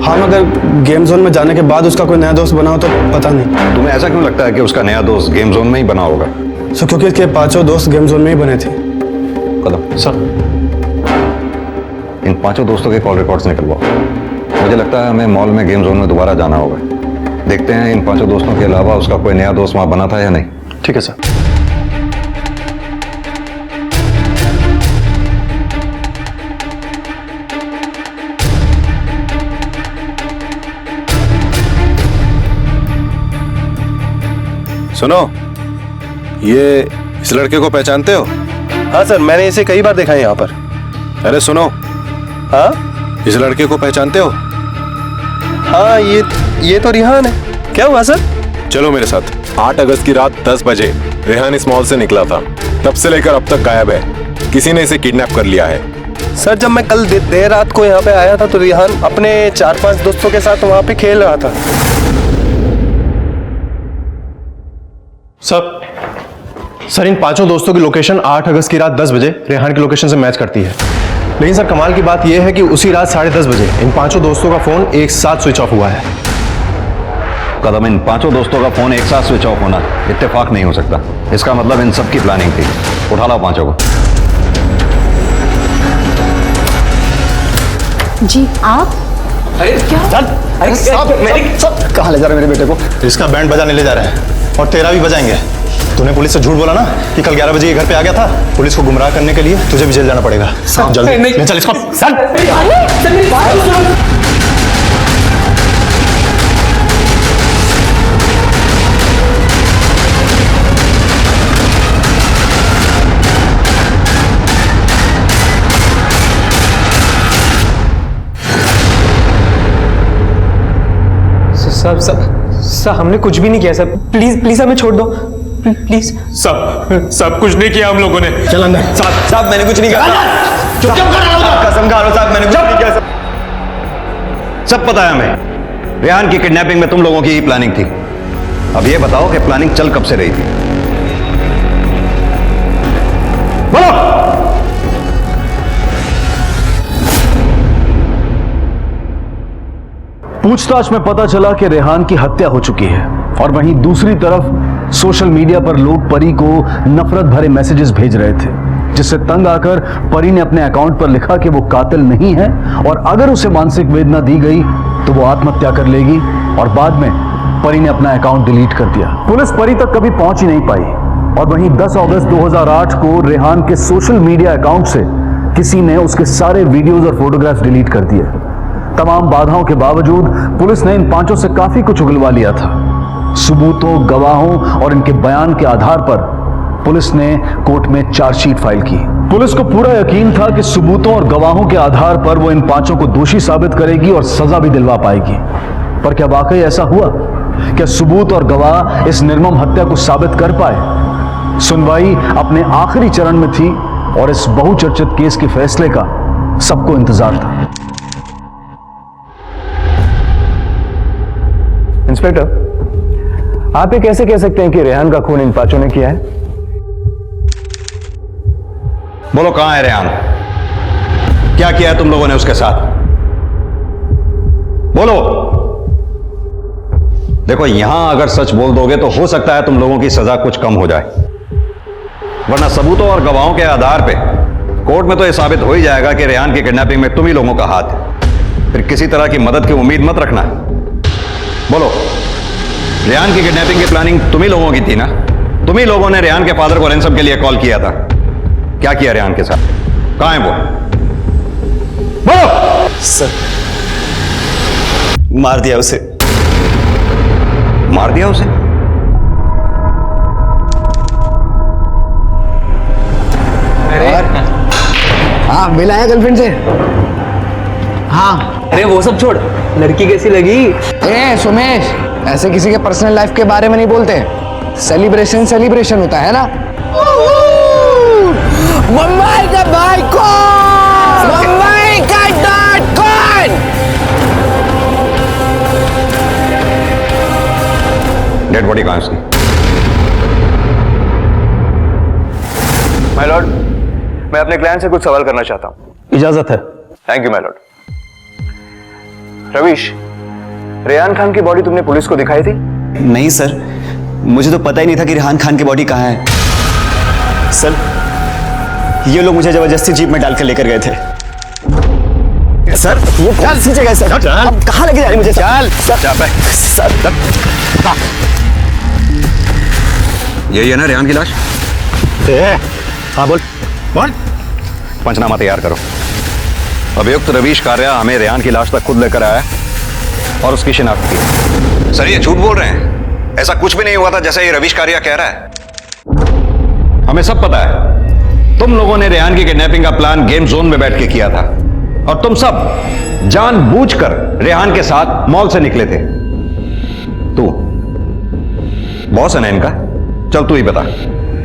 हाँ, मगर गेम जोन में जाने के बाद उसका कोई नया दोस्त बना हो तो पता नहीं। तुम्हें ऐसा क्यों लगता है कि उसका नया दोस्त गेम जोन में ही बना होगा? सर क्योंकि इसके 5 दोस्त गेम जोन में ही बने थे। कदम सर, इन 5 दोस्तों के कॉल रिकॉर्ड्स निकलवाओ। मुझे लगता है हमें मॉल में गेम जोन में दोबारा जाना होगा। देखते हैं इन 5 दोस्तों के अलावा उसका कोई नया दोस्त वहां बना था या नहीं। ठीक है सर। सुनो, ये इस लड़के को पहचानते हो? हाँ सर, मैंने इसे कई बार देखा है यहाँ पर। अरे सुनो, हाँ इस लड़के को पहचानते हो? हाँ, ये तो रेहान है। क्या हुआ सर? चलो मेरे साथ। 8 अगस्त की रात 10 बजे रेहान इस मॉल से निकला था, तब से लेकर अब तक गायब है। किसी ने इसे किडनैप कर लिया है। सर जब मैं कल देर रात को यहाँ पे आया था तो रेहान अपने 4-5 दोस्तों के साथ वहाँ पे खेल रहा था। सर इन 5 दोस्तों की लोकेशन 8 अगस्त की रात 10 बजे रेहान की लोकेशन से मैच करती है। लेकिन सर कमाल की बात यह है कि उसी रात 10:30 बजे इन 5 दोस्तों का फोन एक साथ स्विच ऑफ हुआ है। कदम, इन 5 दोस्तों का फोन एक साथ स्विच ऑफ होना इत्तेफाक नहीं हो सकता। इसका मतलब इन सबकी प्लानिंग थी। उठा लाओ 5 को। जी आप? अरे क्या? अरे सब कहाँ ले जा रहे मेरे बेटे को? इसका बैंड बजाने ले जा रहे हैं, और तेरा भी बजाएंगे। तूने पुलिस से झूठ बोला ना कि कल 11 बजे ये घर पे आ गया था। पुलिस को गुमराह करने के लिए तुझे भी जेल जाना पड़ेगा। जल्दी ले चल इसको। सर हमने कुछ भी नहीं किया सर। प्लीज हमें छोड़ दो प्लीज। सब कुछ नहीं किया हम लोगों ने। चल अंदर। साहब मैंने कुछ नहीं किया। कसम खा लो साहब, मैंने कुछ नहीं किया। सब पता है हमें। रेहान की किडनैपिंग में तुम लोगों की ही प्लानिंग थी। अब ये बताओ कि प्लानिंग चल कब से रही थी? बोलो। पूछताछ में पता चला कि रेहान की हत्या हो चुकी है, और वहीं दूसरी तरफ सोशल मीडिया पर लोग परी को नफरत भरे मैसेजेस भेज रहे थे, जिससे तंग आकर परी ने अपने अकाउंट पर लिखा कि वो कातिल नहीं है, और अगर उसे मानसिक वेदना दी गई तो वो आत्महत्या कर लेगी। और बाद में परी ने अपना अकाउंट डिलीट कर दिया। पुलिस परी तक कभी पहुंच ही नहीं पाई, और वहीं 10 अगस्त 2008 को रेहान के सोशल मीडिया अकाउंट से किसी ने उसके सारे वीडियोज और फोटोग्राफ्स डिलीट कर दिए। तमाम बाधाओं के बावजूद पुलिस ने इन 5 से काफी कुछ उगलवा लिया था। सबूतों, गवाहों और इनके बयान के आधार पर पुलिस ने कोर्ट में चार्जशीट फाइल की। पुलिस को पूरा यकीन था कि सबूतों और गवाहों के आधार पर वो इन 5 को दोषी साबित करेगी और सजा भी दिलवा पाएगी। पर क्या वाकई ऐसा हुआ? क्या सबूत और गवाह इस निर्मम हत्या को साबित कर पाए? सुनवाई अपने आखिरी चरण में थी, और इस बहुचर्चित केस के फैसले का सबको इंतजार था। इंस्पेक्टर, आप ये कैसे कह सकते हैं कि रेहान का खून इन पांचों ने किया है? बोलो, कहां है रेहान? क्या किया है तुम लोगों ने उसके साथ? बोलो। देखो, यहां अगर सच बोल दोगे तो हो सकता है तुम लोगों की सजा कुछ कम हो जाए, वरना सबूतों और गवाहों के आधार पे कोर्ट में तो यह साबित हो ही जाएगा कि रेहान की किडनैपिंग में तुम ही लोगों का हाथ है। फिर किसी तरह की मदद की उम्मीद मत रखना। बोलो, रेहान की किडनैपिंग की प्लानिंग तुम ही लोगों की थी ना? तुम ही लोगों ने रेहान के फादर को रैंसम के लिए कॉल किया था। क्या किया रेहान के साथ? कहां है वो? बोलो। सर, मार दिया उसे। मार दिया उसे? हाँ, मिला है गर्लफ्रेंड से? हाँ। अरे वो सब छोड़, लड़की कैसी लगी? ए सुमेश, ऐसे किसी के पर्सनल लाइफ के बारे में नहीं बोलते। सेलिब्रेशन सेलिब्रेशन होता है ना। मुंबई का भाई कौन? मुंबई का डॉट कौन? डेड बॉडी कहां है उसकी? माय लॉर्ड, मैं अपने क्लाइंट से कुछ सवाल करना चाहता हूं। इजाजत है। Thank you my Lord. Ravish, Rehan Khan की बॉडी तुमने पुलिस को दिखाई थी? नहीं सर, मुझे तो पता ही नहीं था कि रेहान खान की बॉडी कहां है। सर, ये लोग मुझे जबरदस्ती जीप में डालकर लेकर गए थे। सर, ये कौन सी जगह है सर? अब कहां लेके जा रहे मुझे? चल सर, यही है ना रेहान की लाश? हाँ बोल। पंचनामा तैयार करो। अभियुक्त रवीश कारिया हमें रेहान की लाश तक खुद लेकर आया और उसकी शिनाख्त की। सर, ये झूठ बोल रहे हैं। ऐसा कुछ भी नहीं हुआ था जैसा ये रवीश कारिया कह रहा है। हमें सब पता है तुम लोगों ने रेहान की किडनैपिंग का प्लान गेम जोन में बैठ के किया था और तुम सब जानबूझकर रेहान के साथ मॉल से निकले थे। तू बॉस है ना इनका? चल तू ही बता,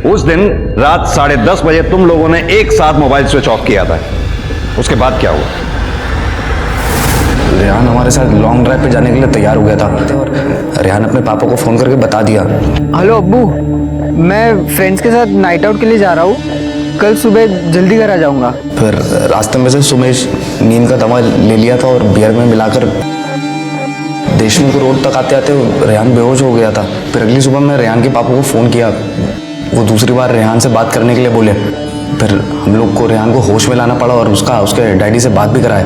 उस दिन रात 10:30 बजे तुम लोगों ने एक साथ मोबाइल स्विच ऑफ किया था, उसके बाद क्या हुआ? रेहान हमारे साथ लॉन्ग ड्राइव पे जाने के लिए तैयार हो गया था और रेहान अपने पापा को फोन करके बता दिया। हेलो अब्बू, मैं फ्रेंड्स के साथ नाइट आउट के लिए जा रहा हूँ, कल सुबह जल्दी घर आ जाऊंगा। फिर रास्ते में से सुमेश नींद का दवा ले लिया था और बियर में मिलाकर देशमुख रोड तक आते आते रेहान बेहोश हो गया था। फिर अगली सुबह मैं रेहान के पापा को फ़ोन किया, वो दूसरी बार रेहान से बात करने के लिए बोले। फिर हम लोग को रेहान को होश में लाना पड़ा और उसके डैडी से बात भी कराए।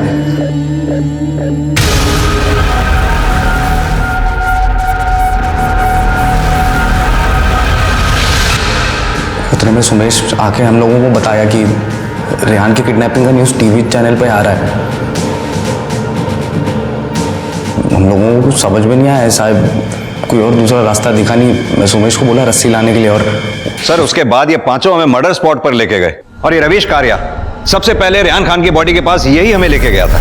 इतने में सुमेश आके हम लोगों को बताया कि रेहान की किडनैपिंग का न्यूज़ टीवी चैनल पे आ रहा है। हम लोगों को कुछ समझ में नहीं आया साहब, कोई और दूसरा रास्ता दिखा नहीं। मैं सुमेश को बोला रस्सी लाने के लिए और सर, उसके बाद ये पांचों हमें मर्डर स्पॉट पर लेके गए और ये रवीश कारिया सबसे पहले रेहान खान की बॉडी के पास यही हमें लेके गया था।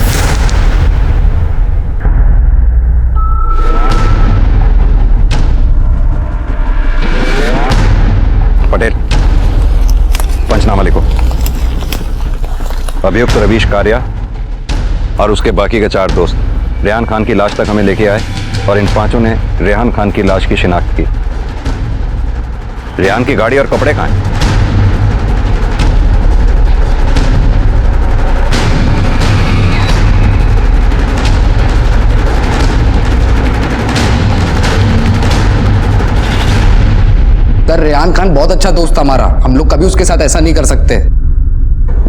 पटेल, पंचनामा लिखो। अभियुक्त रवीश कारिया और उसके बाकी के 4 दोस्त रेहान खान की लाश तक हमें लेके आए और इन पांचों ने रेहान खान की लाश की शिनाख्त की। रेहान की गाड़ी और कपड़े कहां हैं? सर, रेहान खान बहुत अच्छा दोस्त था हमारा, हम लोग कभी उसके साथ ऐसा नहीं कर सकते।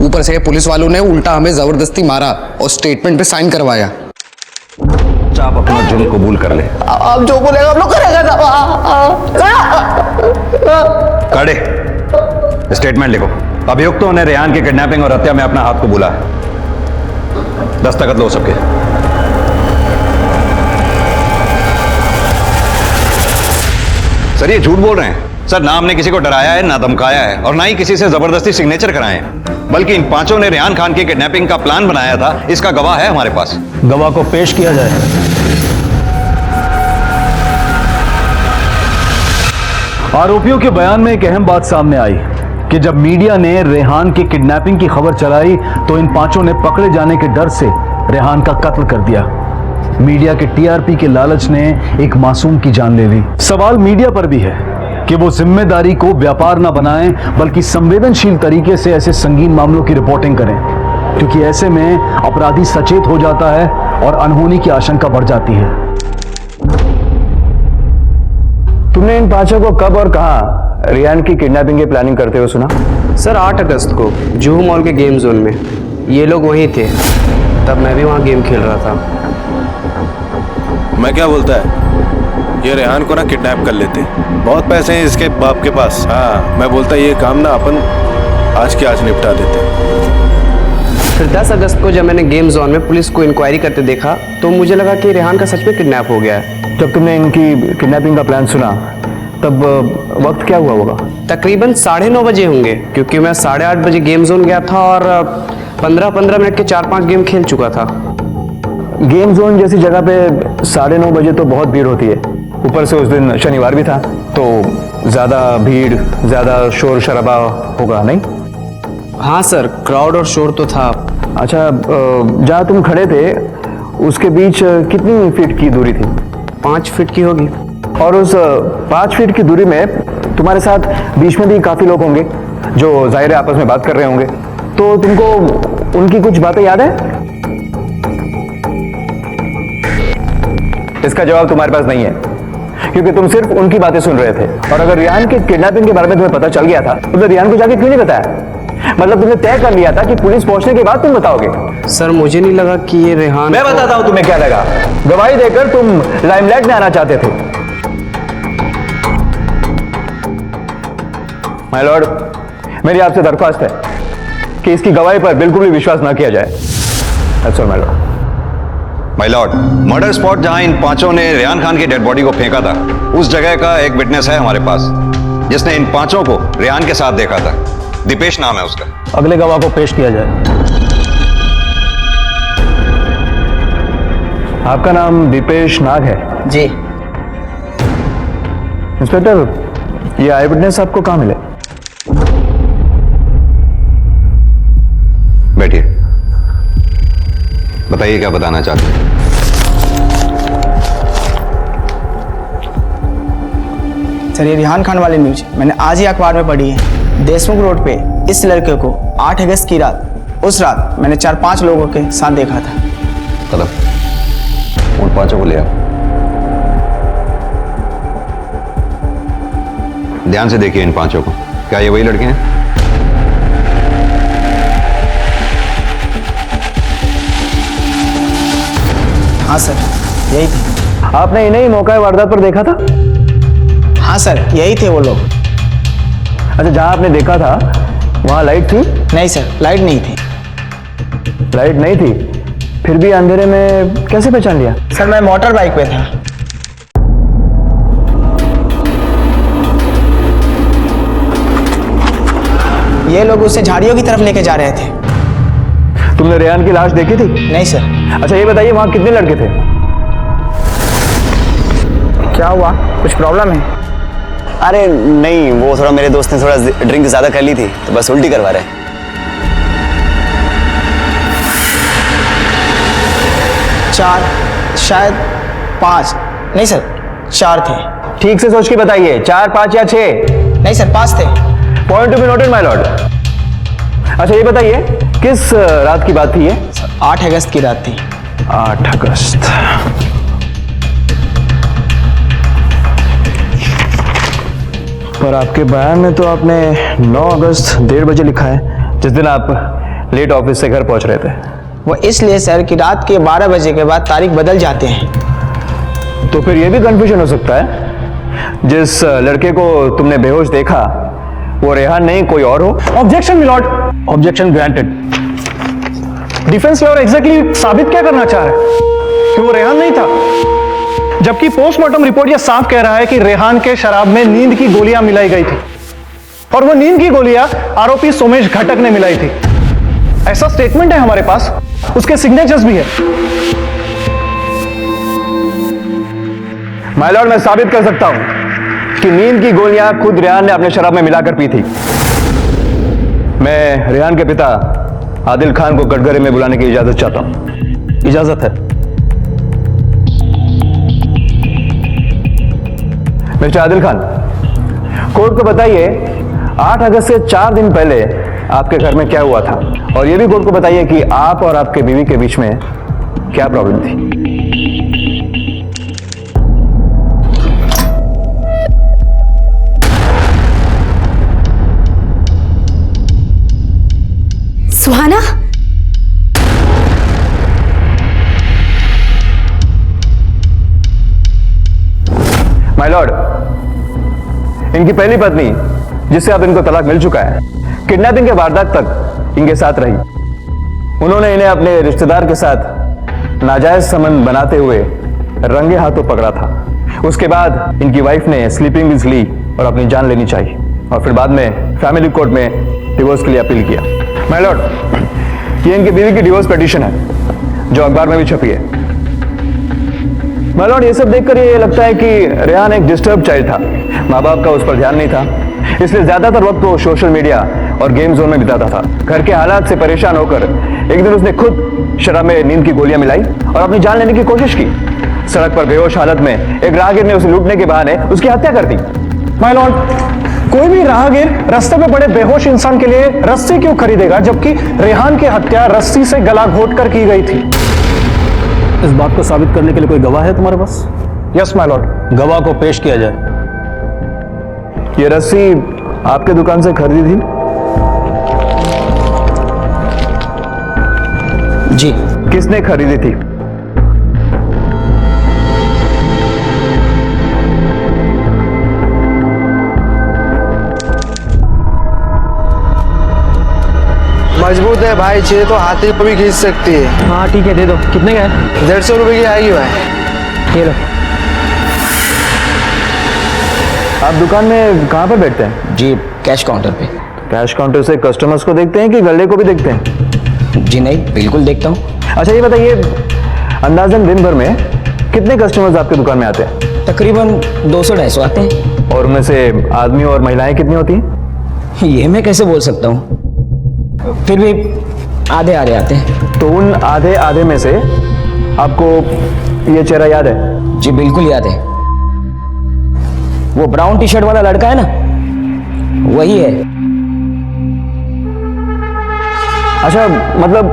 ऊपर से पुलिस वालों ने उल्टा हमें जबरदस्ती मारा और स्टेटमेंट पे साइन करवाया। आप अपना जुर्म कबूल कर ले। आप जो बोलेगा हम लोग करेंगे। काड़े, स्टेटमेंट लिखो। अभियुक्तों ने रेहान की किडनैपिंग और हत्या में अपना हाथ कबूला है। दस्तखत लो सबके। सर, ये झूठ बोल रहे हैं। सर, ना हमने किसी को डराया है, ना धमकाया है और ना ही किसी से जबरदस्ती सिग्नेचर कराए हैं, बल्कि इन पांचों ने रेहान खान की किडनैपिंग का प्लान बनाया था। इसका गवाह है हमारे पास। गवाह को पेश किया जाए। आरोपियों के बयान में एक अहम बात सामने आई कि जब मीडिया ने रेहान की किडनैपिंग की खबर चलाई तो इन पांचों ने पकड़े जाने के डर से रेहान का कत्ल कर दिया। मीडिया के टीआरपी के लालच ने एक मासूम की जान ले ली। सवाल मीडिया पर भी है कि वो जिम्मेदारी को व्यापार ना बनाएं, बल्कि संवेदनशील तरीके से ऐसे संगीन मामलों की रिपोर्टिंग करें, क्योंकि ऐसे में अपराधी सचेत हो जाता है और अनहोनी की आशंका बढ़ जाती है। तुमने इन पांचों को कब और कहां रेहान की किडनैपिंग की प्लानिंग करते हुए सुना? सर 8 अगस्त को जुहू मॉल के गेम जोन में ये लोग वहीं थे, तब मैं भी वहां गेम खेल रहा था। मैं क्या बोलता है, ये रेहान को ना किडनैप कर लेते, बहुत पैसे हैं इसके बाप के पास। हाँ, मैं बोलता ये काम ना अपन आज के आज निपटा देते। फिर 10 अगस्त को जब मैंने गेम जोन में पुलिस को इंक्वायरी करते देखा तो मुझे लगा कि रेहान का सच में किडनैप हो गया है। जब तुमने इनकी किडनैपिंग का प्लान सुना तब वक्त क्या हुआ होगा? तकरीबन 9:30 बजे होंगे, क्योंकि मैं 8:30 बजे गेम जोन गया था और 15-15 मिनट के 4-5 गेम खेल चुका था। गेम जोन जैसी जगह पे 9:30 बजे तो बहुत भीड़ होती है, ऊपर से उस दिन शनिवार भी था, तो ज्यादा भीड़, ज्यादा शोर शराबा होगा नहीं? हाँ सर, क्राउड और शोर तो था। अच्छा, जहाँ तुम खड़े थे उसके बीच कितनी फीट की दूरी थी? 5 फीट की होगी। और उस 5 फीट की दूरी में तुम्हारे साथ बीच में भी काफी लोग होंगे जो जाहिर है आपस में बात कर रहे होंगे, तो तुमको उनकी कुछ बातें याद है? इसका जवाब तुम्हारे पास नहीं है, क्योंकि तुम सिर्फ उनकी बातें सुन रहे थे। और अगर रेहान की किडनैपिंग के बारे में तुम्हें पता चल गया था तो रेहान को जाके क्यों नहीं बताया? मतलब तुमने तय कर लिया था कि पुलिस पहुंचने के बाद तुम बताओगे। सर मुझे नहीं लगा कि ये रेहान। मैं बताता हूं तुम्हें क्या लगा। गवाही देकर तुम लाइमलाइट में आना चाहते थे। माय लॉर्ड, मेरी आपसे दरख्वास्त है कि इसकी गवाही पर बिल्कुल भी विश्वास न किया जाए। अच्छा my Lord. My Lord, murder spot जहां इन पांचों ने रेहान खान की डेड बॉडी को फेंका था, उस जगह का एक विटनेस है हमारे पास जिसने इन पांचों को रेहान के साथ देखा था। दीपेश नाम है उसका। अगले गवाह को पेश किया जाए। आपका नाम दीपेश नाग है? जी। इंस्पेक्टर, ये आई विटनेस आपको कहां मिले? बैठिए, बताइए क्या बताना चाहते हैं। सर ये रेहान खान वाली न्यूज मैंने आज ही अखबार में पढ़ी है। देशमुख रोड पे इस लड़के को 8 अगस्त की रात, उस रात मैंने 4-5 लोगों के साथ देखा था। तलब उन पांचों को ले आओ। ध्यान से देखिए इन पांचों को। क्या ये वही लड़के हैं? हाँ सर, यही थे। आपने इन्हें ही मौका वारदात पर देखा था? हाँ सर, यही थे वो लोग। अच्छा, जहां आपने देखा था वहां लाइट थी? नहीं सर, लाइट नहीं थी। लाइट नहीं थी, फिर भी अंधेरे में कैसे पहचान लिया? सर मैं मोटर बाइक पे था। ये लोग उसे झाड़ियों की तरफ लेके जा रहे थे। तुमने रेहान की लाश देखी थी? नहीं सर। अच्छा ये बताइए, वहां कितने लड़के थे? क्या हुआ, कुछ प्रॉब्लम है? अरे नहीं, वो थोड़ा मेरे दोस्त ने थोड़ा ड्रिंक ज्यादा कर ली थी तो बस उल्टी करवा रहे। चार, शायद 5। नहीं सर, 4 थे। ठीक से सोच के बताइए, 4, 5 या 6? नहीं सर, 5 थे। Point to be noted my Lord. अच्छा ये बताइए, किस रात की बात थी ये? 8 अगस्त की रात थी। 8 अगस्त। पर आपके बयान में तो आपने 9 अगस्त 1:30 बजे लिखा है, जिस दिन आप लेट ऑफिस से घर पहुंच रहे थे। वो इसलिए सर कि रात के 12 बजे के बाद तारीख बदल जाते हैं। तो फिर यह भी कंफ्यूजन हो सकता है, जिस लड़के को तुमने बेहोश देखा वो रेहान नहीं कोई और हो। Objection milord. Objection granted. Defence lawyer exactly साबित क्या करना चाह रहे हैं कि वो रेहान नहीं था, जबकि पोस्टमार्टम रिपोर्ट यह साफ कह रहा है कि रेहान के शराब में नींद की गोलियां मिलाई गई थी और वो नींद की गोलियां आरोपी सोमेश घटक ने मिलाई थी। ऐसा स्टेटमेंट है हमारे पास, उसके सिग्नेचर्स भी है। माय लॉर्ड, मैं साबित कर सकता हूं कि नींद की गोलियां खुद रेहान ने अपने शराब में मिलाकर पी थी। मैं रेहान के पिता आदिल खान को कटघरे में बुलाने की इजाजत चाहता हूं। इजाजत है। मिस्टर आदिल खान, कोर्ट को बताइए 8 अगस्त से 4 दिन पहले आपके घर में क्या हुआ था, और यह भी कोर्ट को बताइए कि आप और आपके बीवी के बीच में क्या प्रॉब्लम थी। सुहाना, माय लॉर्ड, इनकी पहली पत्नी जिससे अब इनको तलाक मिल चुका है, किडनैपिंग के वारदात तक इनके साथ रही। उन्होंने इन्हें अपने रिश्तेदार के साथ नाजायज संबंध बनाते हुए रंगे हाथों पकड़ा था। उसके बाद इनकी वाइफ ने स्लीपिंग विद ली और अपनी जान लेनी चाहिए, और फिर बाद में फैमिली कोर्ट में डिवोर्स के लिए अपील किया। माय लॉर्ड, ये इनकी बीवी की डिवोर्स पिटीशन है जो अखबार में भी छपी है। माय लॉर्ड, ये सब देखकर ये लगता है कि रेहान एक डिस्टर्ब चाइल्ड था। माँ बाप का उस पर ध्यान नहीं था, इसलिए ज्यादातर वक्त वो सोशल मीडिया और गेम जोन में बिताता था। घर के हालात से परेशान होकर एक दिन उसने खुद शराब में नींद की गोलियां मिलाई और अपनी जान लेने की कोशिश की। सड़क पर बेहोश हालत में एक राहगीर ने उसे लूटने के बहाने उसकी हत्या कर दी। माय लॉर्ड, कोई भी राहगीर रास्ते में पड़े बेहोश इंसान के लिए रस्सी क्यों खरीदेगा, जबकि रेहान की हत्या रस्सी से गला घोट कर की गई थी? इस बात को साबित करने के लिए कोई गवाह है तुम्हारे पास? Yes my Lord. गवाह को पेश किया जाए। ये रस्सी आपके दुकान से खरीदी थी? जी। किसने खरीदी थी? मजबूत है भाई, चाहिए तो हाथी पर भी खींच सकती है। हाँ ठीक है, दे दो। कितने का है? 150 रुपए की आएगी भाई। ये लो। आप दुकान में कहाँ पर बैठते हैं? जी, कैश काउंटर पे। कैश काउंटर से कस्टमर्स को देखते हैं कि गले को भी देखते हैं? जी नहीं, बिल्कुल देखता हूँ। अच्छा, ये बताइए, अंदाजन दिन भर में कितने कस्टमर्स आपके दुकान में आते हैं? तकरीबन 200-250 आते हैं। और उनमें से आदमी और महिलाएं कितनी होती हैं? ये मैं कैसे बोल सकता हूँ, फिर भी आधे आधे आते हैं। तो उन आधे आधे में से आपको ये चेहरा याद है? जी बिल्कुल याद है। वो ब्राउन टी शर्ट वाला लड़का है ना, वही है। अच्छा, मतलब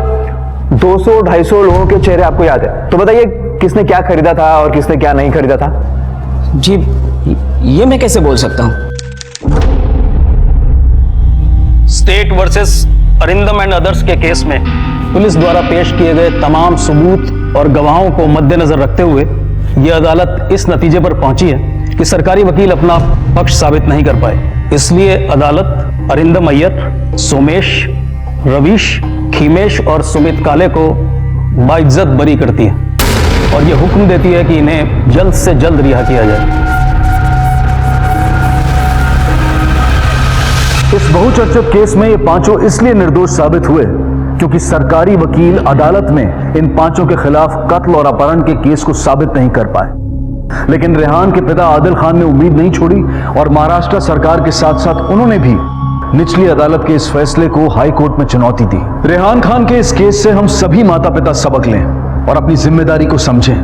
200-250 लोगों के चेहरे आपको याद है। तो बताइए, किसने क्या खरीदा था और किसने क्या नहीं खरीदा था? जी ये मैं कैसे बोल सकता हूँ। State versus Arindam and others के केस में पुलिस द्वारा पेश किए गए तमाम सबूत और गवाहों को मद्देनजर रखते हुए यह अदालत इस नतीजे पर पहुंची है कि सरकारी वकील अपना पक्ष साबित नहीं कर पाए। इसलिए अदालत अरिंदम अय्यर, सोमेश, रवीश, खीमेश और सुमित काले को बाइज्जत बरी करती है और यह हुक्म देती है कि इन्हें जल्द से जल्द रिहा किया जाए। इस बहुचर्चित केस में ये पांचों इसलिए निर्दोष साबित हुए क्योंकि सरकारी वकील अदालत में इन पांचों के खिलाफ कत्ल और अपहरण के केस को साबित नहीं कर पाए। लेकिन रेहान के पिता आदिल खान ने उम्मीद नहीं छोड़ी और महाराष्ट्र सरकार के साथ साथ उन्होंने भी निचली अदालत के इस फैसले को हाई कोर्ट में चुनौती दी। रेहान खान के इस केस से हम सभी माता पिता सबक लें और अपनी जिम्मेदारी को समझें।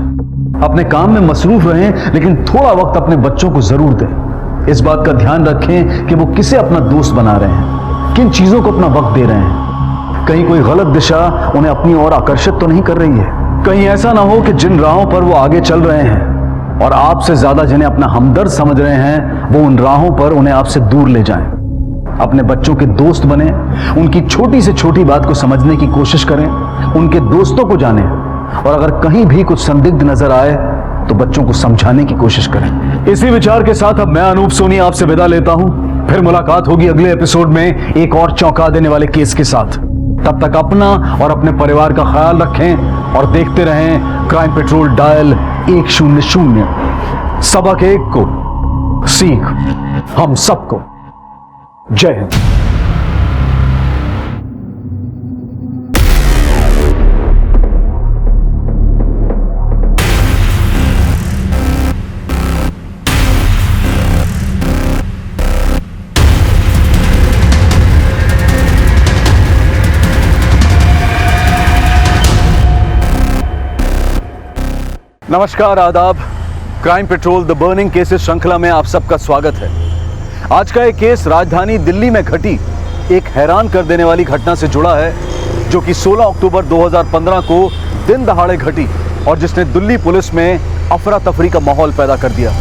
अपने काम में मसरूफ रहें, लेकिन थोड़ा वक्त अपने बच्चों को जरूर दें। इस बात का ध्यान रखें कि वो किसे अपना दोस्त बना रहे हैं, किन चीजों को अपना वक्त दे रहे हैं। कहीं कोई गलत दिशा उन्हें अपनी ओर आकर्षित तो नहीं कर रही है। कहीं ऐसा ना हो कि जिन राहों पर वो आगे चल रहे हैं और आपसे ज्यादा जिन्हें अपना हमदर्द समझ रहे हैं, वो उन राहों पर उन्हें आपसे दूर ले जाएं। अपने बच्चों के दोस्त बने, उनकी छोटी से छोटी बात को समझने की कोशिश करें, उनके दोस्तों को जानें और अगर कहीं भी कुछ संदिग्ध नजर आए तो बच्चों को समझाने की कोशिश करें। इसी विचार के साथ अब मैं अनूप सोनी आपसे विदा लेता हूं। फिर मुलाकात होगी अगले एपिसोड में एक और चौंका देने वाले केस के साथ। तब तक अपना और अपने परिवार का ख्याल रखें और देखते रहें क्राइम पेट्रोल डायल 100। सबक एक को सीख हम सबको। जय हिंद। नमस्कार, आदाब। Crime petrol the burning cases श्रृंखला में आप सबका स्वागत है। आज का एक केस राजधानी दिल्ली में घटी एक हैरान कर देने वाली घटना से जुड़ा है, जो कि 16 अक्टूबर 2015 को दिन दहाड़े घटी और जिसने दिल्ली पुलिस में अफरा तफरी का माहौल पैदा कर दिया।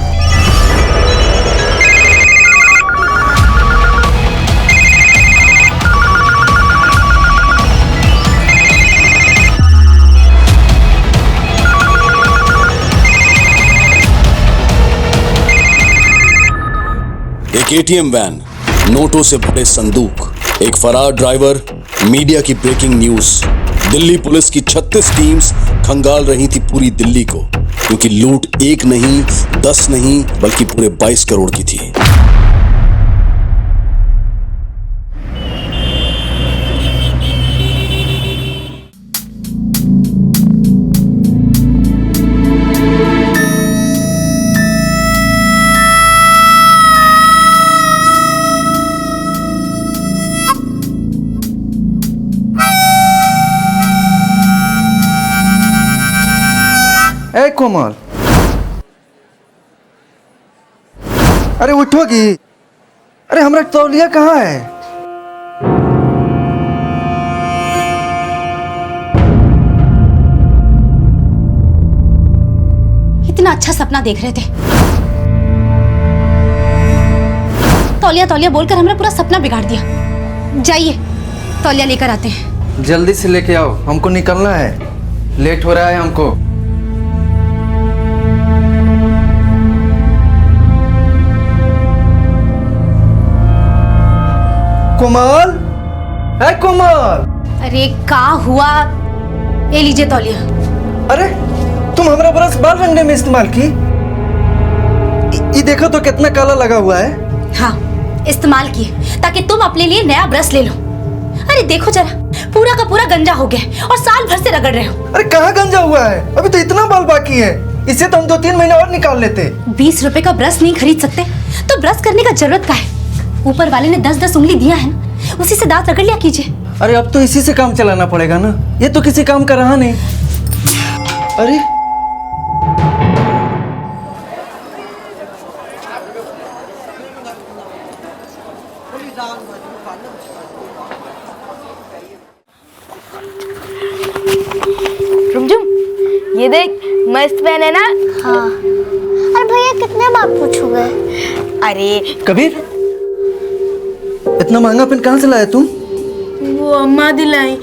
एक एटीएम वैन, नोटों से भरे संदूक, एक फरार ड्राइवर, मीडिया की ब्रेकिंग न्यूज। दिल्ली पुलिस की 36 टीम्स खंगाल रही थी पूरी दिल्ली को, क्योंकि लूट एक नहीं, 10 नहीं, बल्कि पूरे 22 करोड़ की थी। ए कोमल, अरे उठोगी? अरे हमारा तौलिया कहाँ है? इतना अच्छा सपना देख रहे थे, तौलिया तौलिया बोलकर हमने पूरा सपना बिगाड़ दिया। जाइए तौलिया लेकर आते हैं। जल्दी से लेके आओ, हमको निकलना है, लेट हो रहा है हमको। कोमल, है कोमल। अरे का हुआ? ये लीजिए तौलिया। अरे तुम हमारा ब्रश बाल रंगने में इस्तेमाल की? ये देखो तो कितना काला लगा हुआ है। हाँ, इस्तेमाल किए ताकि तुम अपने लिए नया ब्रश ले लो। अरे देखो जरा, पूरा का पूरा गंजा हो गया और साल भर से रगड़ रहे हो। अरे कहाँ गंजा हुआ है? अभी तो इतना बाल बाकी है, इससे तो हम 2-3 महीने और निकाल लेते। 20 रुपए का ब्रश नहीं खरीद सकते तो ब्रश करने का जरूरत का है? ऊपर वाले ने 10-10 उंगली दिया है ना, उसी से दांत रगड़ लिया कीजिए। अरे अब तो इसी से काम चलाना पड़ेगा ना, ये तो किसी काम का रहा नहीं। अरे रुमझुम, ये देख, मस्त पेन है ना? हाँ। अरे भैया कितने बार पूछोगे? अरे कबीर, इतना महंगा पेन कहाँ से लाया तुम? वो अम्मा दिलाई।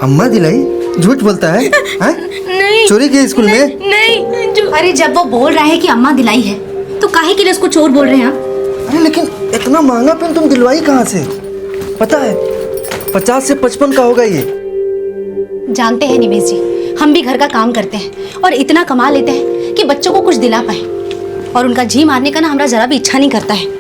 अम्मा दिलाई? झूठ बोलता है? नहीं। चोरी की स्कूल में? नहीं। अरे जब वो बोल रहा है कि अम्मा दिलाई है तो काहे के लिए उसको चोर बोल रहे हैं? अरे लेकिन इतना महंगा पेन तुम दिलवाई कहाँ से? पता है 50 से 55 का होगा ये। जानते हैं निवेश जी, हम भी घर का काम करते हैं और इतना कमा लेते हैं कि बच्चों को कुछ दिला पाए, और उनका जी मारने का ना हमारा जरा भी इच्छा नहीं करता है।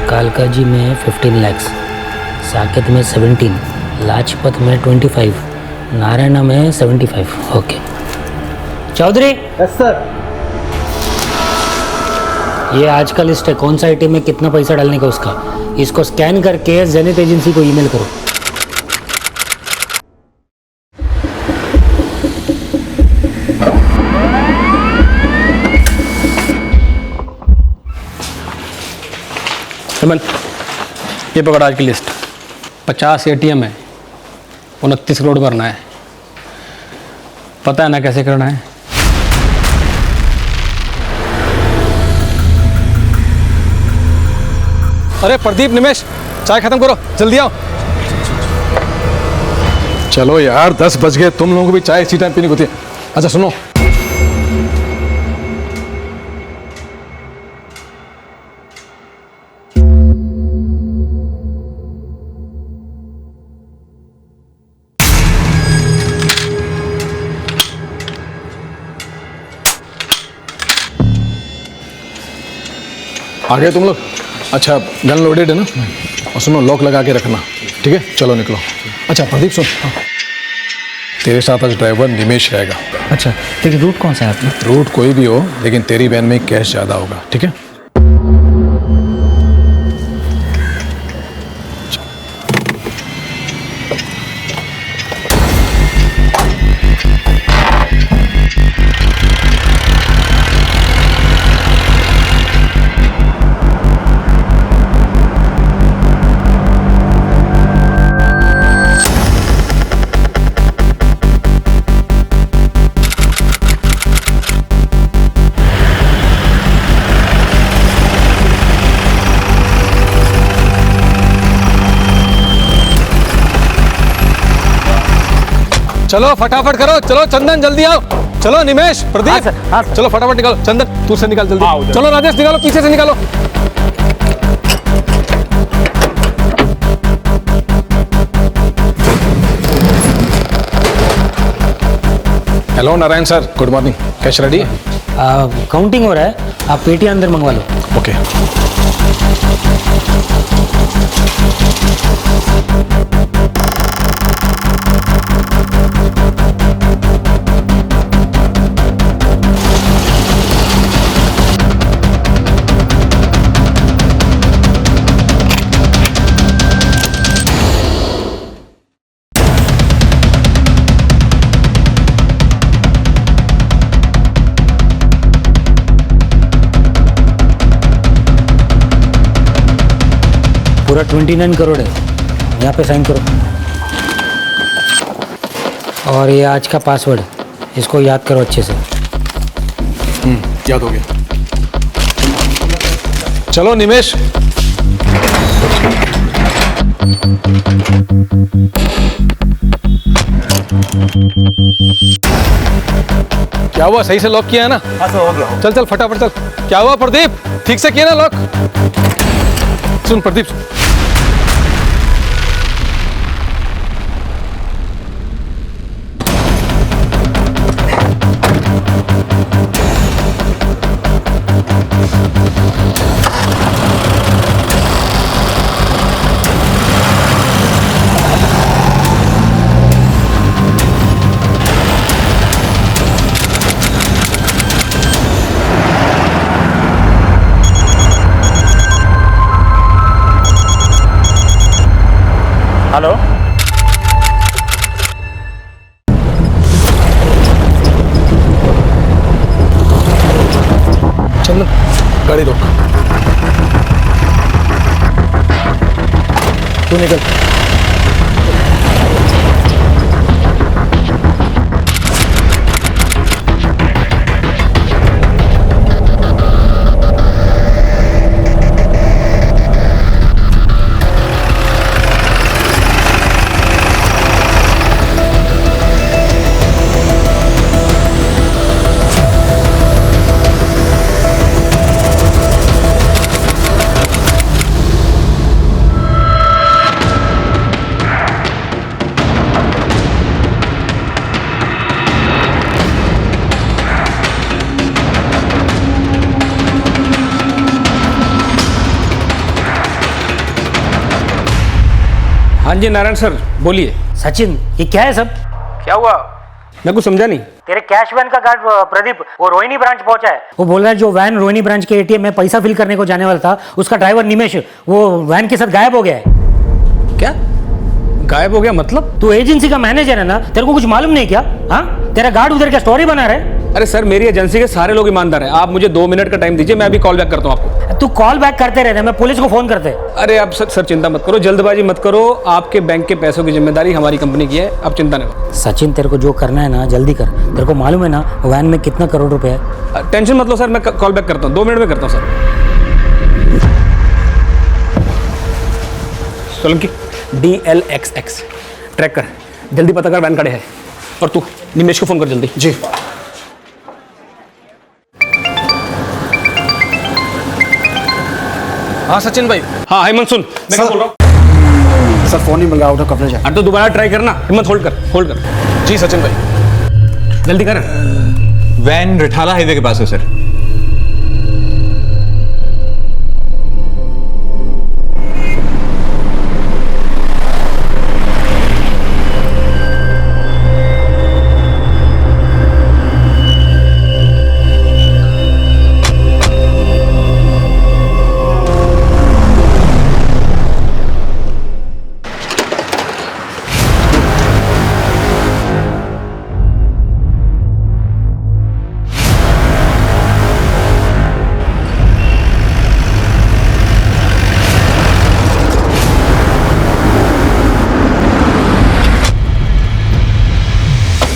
कालकाजी में 15 लाख, साकेत में 17, लाजपत में 25, नारायणा में 75। ओके चौधरी। Yes sir. ये आज का लिस्ट है, कौन सा आइटम में कितना पैसा डालने का उसका, इसको स्कैन करके जेनिथ एजेंसी को ईमेल करो। हेमंत, ये पकड़ आज की लिस्ट। 50 ATM है, 29 करोड़ भरना है। पता है ना कैसे करना है? अरे प्रदीप, निमेश, चाय खत्म करो, जल्दी आओ। चलो यार 10 बज गए, तुम लोगों को भी चाय इसी टाइम पीनी होती है। अच्छा सुनो, आ गए तुम लोग? अच्छा, गन लोडेड है ना? और सुनो, लॉक लगा के रखना, ठीक है? चलो निकलो। अच्छा प्रदीप सुन, तेरे साथ आज ड्राइवर निमेश रहेगा। अच्छा, लेकिन रूट कौन सा है आपने? रूट कोई भी हो, लेकिन तेरी वैन में कैश ज़्यादा होगा, ठीक है? चलो फटाफट करो, चलो चंदन जल्दी आओ, चलो निमेश, प्रदीप, चलो फटाफट निकालो। चंदन तू से निकाल जल्दी, चलो राजेश निकालो, पीछे से निकालो। Hello Narayan sir, good morning. Cash ready है? काउंटिंग हो रहा है, आप पेटी अंदर मंगवा लो। ओके। पूरा 29 करोड़ है, यहाँ पे साइन करो। और ये आज का पासवर्ड, इसको याद करो अच्छे से। याद हो गया। चलो निमेश। क्या हुआ, सही से लॉक किया है ना? हाँ सर, हो गया। चल चल फटाफट चल। क्या हुआ प्रदीप, ठीक से किया ना लॉक? सुन प्रदीप, सुन। हेलो, चंदन गाड़ी रोक, तू निकल। हाँ जी नारायण सर, बोलिए। सचिन, ये क्या है सब? क्या हुआ, मैं कुछ समझा नहीं। तेरे कैश वैन का गार्ड प्रदीप वो रोहिणी ब्रांच पहुंचा है। वो बोल रहा है जो वैन रोहिणी ब्रांच के एटीएम में पैसा फिल करने को जाने वाला था, उसका ड्राइवर निमेश वो वैन के साथ गायब हो गया है। क्या गायब हो गया मतलब? तू एजेंसी का मैनेजर है ना, तेरे को कुछ मालूम नहीं क्या? हाँ, तेरा गार्ड उधर क्या स्टोरी बना रहा है? अरे सर, मेरी एजेंसी के सारे लोग ईमानदार हैं। आप मुझे 2 मिनट का टाइम दीजिए, मैं अभी कॉल बैक करता हूँ आपको। तू कॉल बैक करते रहते, मैं पुलिस को फोन करते। अरे आप सर चिंता मत करो, जल्दबाजी मत करो। आपके बैंक के पैसों की जिम्मेदारी हमारी कंपनी की है, आप चिंता नहीं करो। सचिन, तेरे को जो करना है ना जल्दी कर। तेरे को मालूम है ना वैन में कितना करोड़ रुपए है? टेंशन मत लो सर, मैं कॉल बैक करता हूँ, 2 मिनट में करता हूँ सर। सोलंकी DLXX ट्रैक कर, जल्दी पता कर वैन कड़े है। और तू निमेश को फोन कर जल्दी। जी। हाँ सचिन भाई। हाँ हेमंत सुन, मैं क्या बोल रहा हूँ। सर फोन नहीं मिल रहा, आउट ऑफ कवरेज है। तो दोबारा ट्राई करना, हिम्मत होल्ड कर। जी सचिन भाई। जल्दी कर। वैन रिठाला हाईवे के पास है सर।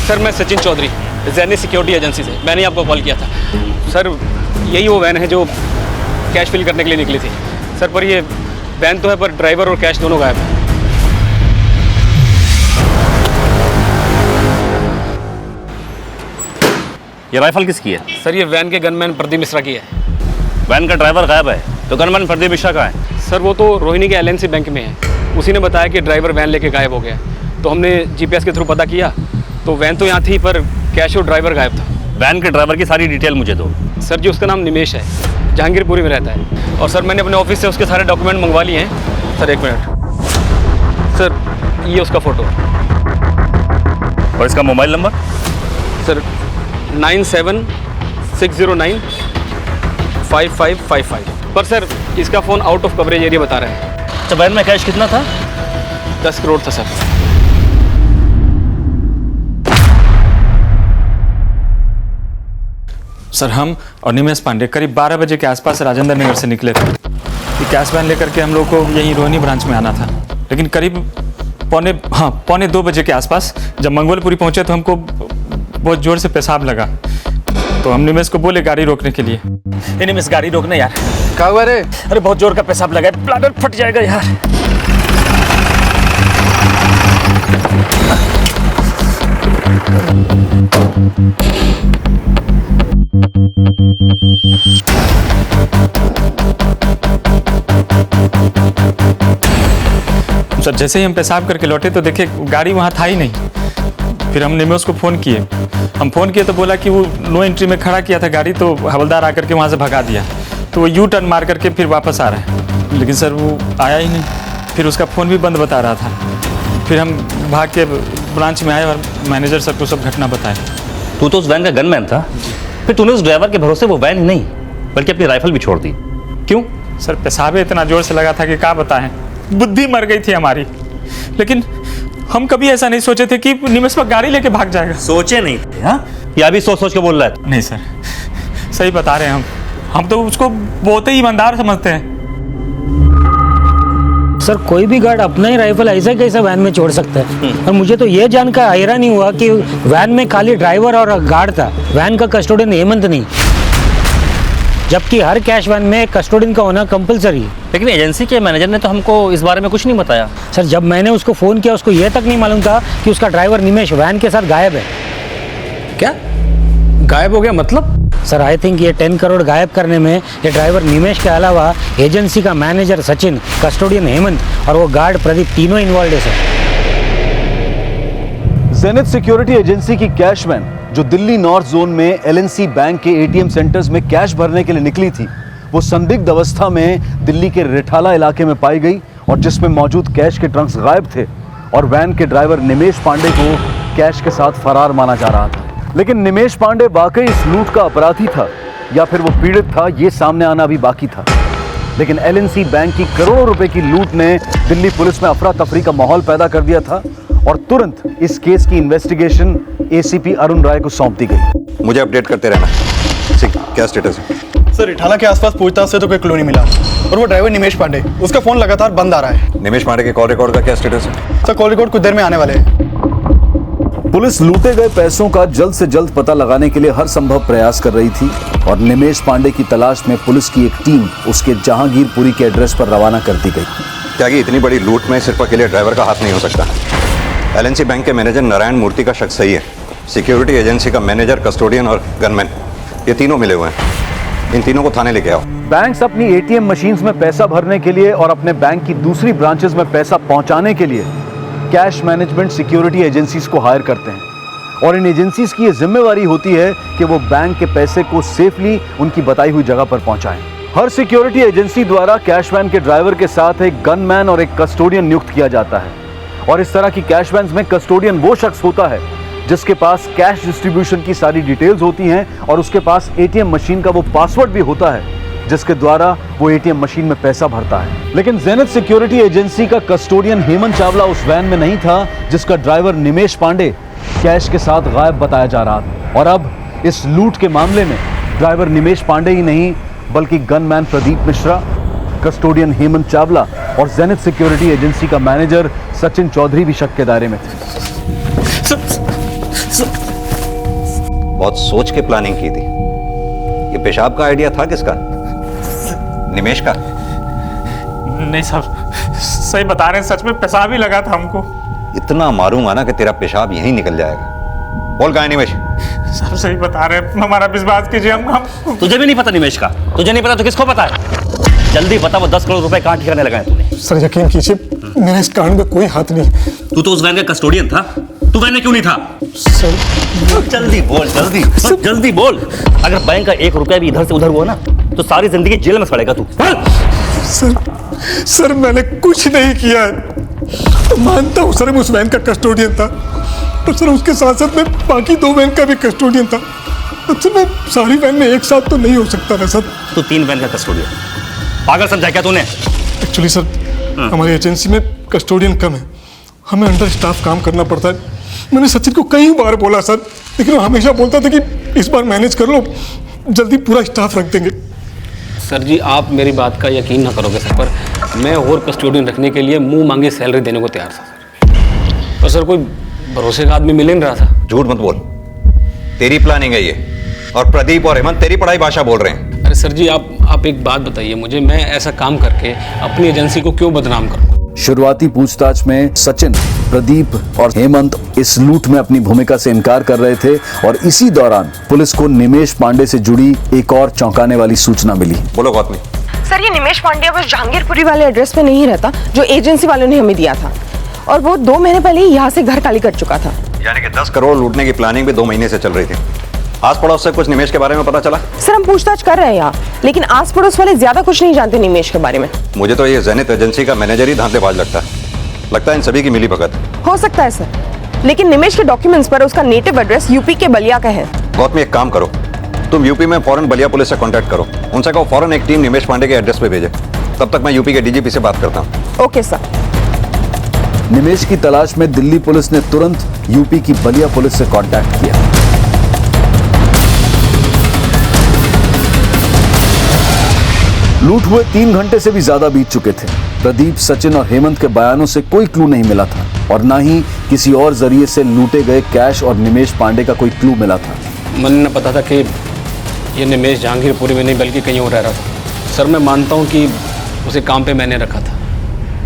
सर मैं सचिन चौधरी, जैनी सिक्योरिटी एजेंसी से। मैंने आपको कॉल किया था सर। यही वो वैन है जो कैश फिल करने के लिए निकली थी सर, पर ये वैन तो है पर ड्राइवर और कैश दोनों गायब है। ये राइफल किसकी है? सर ये वैन के गनमैन प्रदीप मिश्रा की है। वैन का ड्राइवर गायब है तो गनमैन प्रदीप मिश्रा कहाँ है? सर वो तो रोहिणी के LNC बैंक में है। उसी ने बताया कि ड्राइवर वैन लेके गायब हो गया, तो हमने GPS के थ्रू पता किया तो वैन तो यहाँ थी पर कैश और ड्राइवर गायब था। वैन के ड्राइवर की सारी डिटेल मुझे दो। सर जी उसका नाम निमेश है, जहांगीरपुरी में रहता है। और सर मैंने अपने ऑफिस से उसके सारे डॉक्यूमेंट मंगवा लिए हैं। सर एक मिनट सर, ये उसका फ़ोटो। और इसका मोबाइल नंबर? सर 9760955555। पर सर इसका phone out of coverage area बता रहा है। अच्छा वैन में कैश कितना था? 10 करोड़ था सर। सर हम और निमेश पांडे करीब 12 बजे के आसपास राजेंद्र नगर से निकले थे। ये कैश वैन लेकर के हम लोग को यहीं रोहिणी ब्रांच में आना था, लेकिन करीब पौने 2 बजे के आसपास जब मंगोलपुरी पहुंचे तो हमको बहुत जोर से पेशाब लगा, तो हम निमेश को बोले गाड़ी रोकने के लिए। निमेश गाड़ी रोकना यार। क्या हुआ रे? अरे बहुत जोर का पेशाब लगा है, ब्लैडर फट जाएगा यार। सर जैसे ही हम पेशाब करके लौटे तो देखे गाड़ी वहाँ था ही नहीं। फिर हमने निमेश को फ़ोन किए। हम फ़ोन किए तो बोला कि वो नो एंट्री में खड़ा किया था गाड़ी, तो हवलदार आकर के वहाँ से भगा दिया। तो वो U-टर्न मार करके फिर वापस आ रहा है, लेकिन सर वो आया ही नहीं। फिर उसका फ़ोन भी बंद बता रहा था। फिर हम भाग के ब्रांच में आए और मैनेजर सर को सब घटना बताए। तू तो उस वैन का गनमैन था, फिर तूने उस ड्राइवर के भरोसे वो वैन ही नहीं बल्कि अपनी राइफल भी छोड़ दी, क्यों? सर पेशाब इतना जोर से लगा था कि क्या बताएं, बुद्धि मर गई थी हमारी। लेकिन हम कभी ऐसा नहीं सोचे थे कि निमेश पर गाड़ी लेके भाग जाएगा। सोचे नहीं थे? हाँ या अभी सोच सोच के बोल रहा है? नहीं सर, सही बता रहे हैं हम तो उसको बहुत ही ईमानदार समझते हैं। सर कोई भी गार्ड अपना ही राइफल ऐसा कैसा वैन में छोड़ सकता है? और मुझे तो ये जानकर हैरान नहीं हुआ कि वैन में खाली ड्राइवर और गार्ड था, वैन का कस्टोडियन हेमंत नहीं, जबकि हर कैश वैन में कस्टोडियन का होना कंपलसरी है। लेकिन एजेंसी के मैनेजर ने तो हमको इस बारे में कुछ नहीं बताया। सर जब मैंने उसको फ़ोन किया उसको ये तक नहीं मालूम था कि उसका ड्राइवर निमेश वैन के साथ गायब है। क्या गायब हो गया मतलब? सर आई थिंक ये 10 करोड़ गायब करने में ये ड्राइवर निमेश के अलावा एजेंसी का मैनेजर सचिन, कस्टोडियन हेमंत और वो गार्ड प्रदीप तीनों इन्वॉल्व है सर। जेनिथ सिक्योरिटी एजेंसी की कैश वैन जो दिल्ली नॉर्थ जोन में LNC बैंक के ATM सेंटर्स में कैश भरने के लिए निकली थी, वो संदिग्ध अवस्था में दिल्ली के रिठाला इलाके में पाई गई और जिसमें मौजूद कैश के ट्रंक्स गायब थे और वैन के ड्राइवर निमेश पांडे को कैश के साथ फरार माना जा रहा था। लेकिन निमेश पांडे वाकई इस लूट का अपराधी था या फिर वो पीड़ित था, ये सामने आना भी बाकी था। लेकिन LNC बैंक की करोड़ों रुपए की लूट ने दिल्ली पुलिस में अफरा तफरी का माहौल पैदा कर दिया था और तुरंत इस केस की इन्वेस्टिगेशन ACP अरुण राय को सौंप दी गई। मुझे अपडेट करते रहना। क्या स्टेटस है? सर रिठाला के आसपास पूछताछ से तो कोई क्लू नहीं मिला और वो ड्राइवर निमेश पांडे, उसका फोन लगातार बंद आ रहा है। निमेश पांडे के कॉल रिकॉर्ड का क्या स्टेटस है? सर कॉल रिकॉर्ड कुछ देर में आने वाले हैं। पुलिस लूटे गए पैसों का जल्द से जल्द पता लगाने के लिए हर संभव प्रयास कर रही थी और निमेश पांडे की तलाश में पुलिस की एक टीम उसके जहांगीरपुरी के एड्रेस पर रवाना कर दी गई। त्यागी, इतनी बड़ी लूट में सिर्फ अकेले ड्राइवर का हाथ नहीं हो सकता। एलएनसी बैंक के मैनेजर नारायण मूर्ति का शक सही है। सिक्योरिटी एजेंसी का मैनेजर, कस्टोडियन और गनमैन, ये तीनों मिले हुए हैं। इन तीनों को थाने लेके आओ। बैंक्स अपनी एटीएम मशीन्स में पैसा भरने के लिए और अपने बैंक की दूसरी ब्रांचेस में पैसा पहुंचाने के लिए कैश मैनेजमेंट सिक्योरिटी एजेंसीज को हायर करते हैं और इन एजेंसीज की यह जिम्मेवारी होती है कि वो बैंक के पैसे को सेफली उनकी बताई हुई जगह पर पहुंचाएं। हर सिक्योरिटी एजेंसी द्वारा कैशवैन के ड्राइवर के साथ एक गनमैन और एक कस्टोडियन नियुक्त किया जाता है और इस तरह की कैशवैन में कस्टोडियन वो शख्स होता है जिसके पास कैश डिस्ट्रीब्यूशन की सारी डिटेल्स होती हैं और उसके पास एटीएम मशीन का वो पासवर्ड भी होता है जिसके द्वारा वो एटीएम मशीन में पैसा भरता है। लेकिन जेनिथ सिक्योरिटी एजेंसी का कस्टोडियन हेमंत चावला उस वैन में नहीं था जिसका ड्राइवर निमेश पांडे कैश के साथ गायब बताया जा रहा था। और अब इस लूट के मामले में ड्राइवर निमेश पांडे ही नहीं बल्कि गनमैन प्रदीप मिश्रा, कस्टोडियन हेमंत चावला और जेनिथ सिक्योरिटी एजेंसी का मैनेजर सचिन चौधरी भी शक के दायरे में थे। बहुत सोच के प्लानिंग की थी। ये पेशाब का आइडिया था किसका? निमेश का? नहीं साहब, सही बता रहे हैं, सच में पेशाब ही लगा था हमको। इतना मारूंगा ना कि तेरा पेशाब यहीं निकल जाएगा। बोल कहाँ है निमेश? साहब सही बता रहे हैं, हमारा विश्वास कीजिए। हम तुझे भी नहीं पता निमेश का? तुझे नहीं पता तो किसको पता है? जल्दी बता, वो 10 करोड़ रुपए कहाँ ठिकाने लगाए तूने? सर यकीन कीजिए, मेरा इस कांड में कोई हाथ नहीं। तू तो उस वैन का कस्टोडियन था, तू वैन में क्यों नहीं था? सर जल्दी बोल, जल्दी बोल। अगर बैंक का 1 रुपया भी इधर से उधर हुआ ना तो सारी जिंदगी जेल में सड़ेगा तू। सर मैंने कुछ नहीं किया है। मानता हूँ सर, मैं उस वैन का कस्टोडियन था, पर सर उसके साथ साथ मैं बाकी 2 वैन का भी कस्टोडियन था। सर मैं सारी वैन में एक साथ तो नहीं हो सकता ना सर। तू 3 वैन का कस्टोडियन, पागल समझा क्या तूने? एक्चुअली सर हमारी एजेंसी में कस्टोडियन कम है, हमें अंडर स्टाफ काम करना पड़ता है। मैंने सचिन को कई बार बोला सर, लेकिन वो हमेशा बोलता था कि इस बार मैनेज कर लो, जल्दी पूरा स्टाफ रख देंगे। सर जी आप मेरी बात का यकीन ना करोगे सर, पर मैं और कस्टोडियन रखने के लिए मुंह मांगी सैलरी देने को तैयार था सर, पर सर कोई भरोसे का आदमी मिल नहीं रहा था। झूठ मत बोल, तेरी प्लानिंग है ये, और प्रदीप और हेमंत तेरी पढ़ाई भाषा बोल रहे हैं। अरे सर जी आप एक बात बताइए मुझे, मैं ऐसा काम करके अपनी एजेंसी को क्यों बदनाम करूं? शुरुआती पूछताछ में सचिन, प्रदीप और हेमंत इस लूट में अपनी भूमिका से इनकार कर रहे थे और इसी दौरान पुलिस को निमेश पांडे से जुड़ी एक और चौंकाने वाली सूचना मिली। बोलो गौतमी। सर ये निमेश पांडे उस जहांगीरपुरी वाले एड्रेस पे नहीं रहता जो एजेंसी वालों ने हमें दिया था, और वो 2 महीने पहले ही यहाँ से घर खाली कर चुका था। यानी कि 10 करोड़ लूटने की प्लानिंग भी 2 महीने से चल रही थी। आस पड़ोस से कुछ निमेश के बारे में पता चला? सर हम पूछताछ कर रहे हैं यहाँ, लेकिन आस पड़ोस वाले ज्यादा कुछ नहीं जानते निमेश के बारे में। मुझे तो ये जेनिथ एजेंसी का मैनेजर ही धांधलेबाज लगता है इन सभी की मिली भगत। हो सकता है सर, लेकिन निमेश के डॉक्यूमेंट्स पर उसका नेटिव एड्रेस यूपी के बलिया का है। गौतमी एक काम करो, तुम यूपी में फौरन बलिया पुलिस से कांटेक्ट करो, उनसे कहो फौरन एक टीम निमेश पांडे के एड्रेस पे भेजे। तब तक मैं यूपी के डीजीपी से बात करता हूँ। Okay sir. निमेश की तलाश में दिल्ली पुलिस ने तुरंत यूपी की बलिया पुलिस से कांटेक्ट किया। लूट हुए 3 घंटे से भी ज्यादा बीत चुके थे। प्रदीप, सचिन और हेमंत के बयानों से कोई क्लू नहीं मिला था और ना ही किसी और जरिए से लूटे गए कैश और निमेश पांडे का कोई क्लू मिला था। मन ने पता था कि ये निमेश जहांगीरपुरी में नहीं बल्कि कहीं और रह रहा था। सर मैं मानता हूँ कि उसे काम पे मैंने रखा था,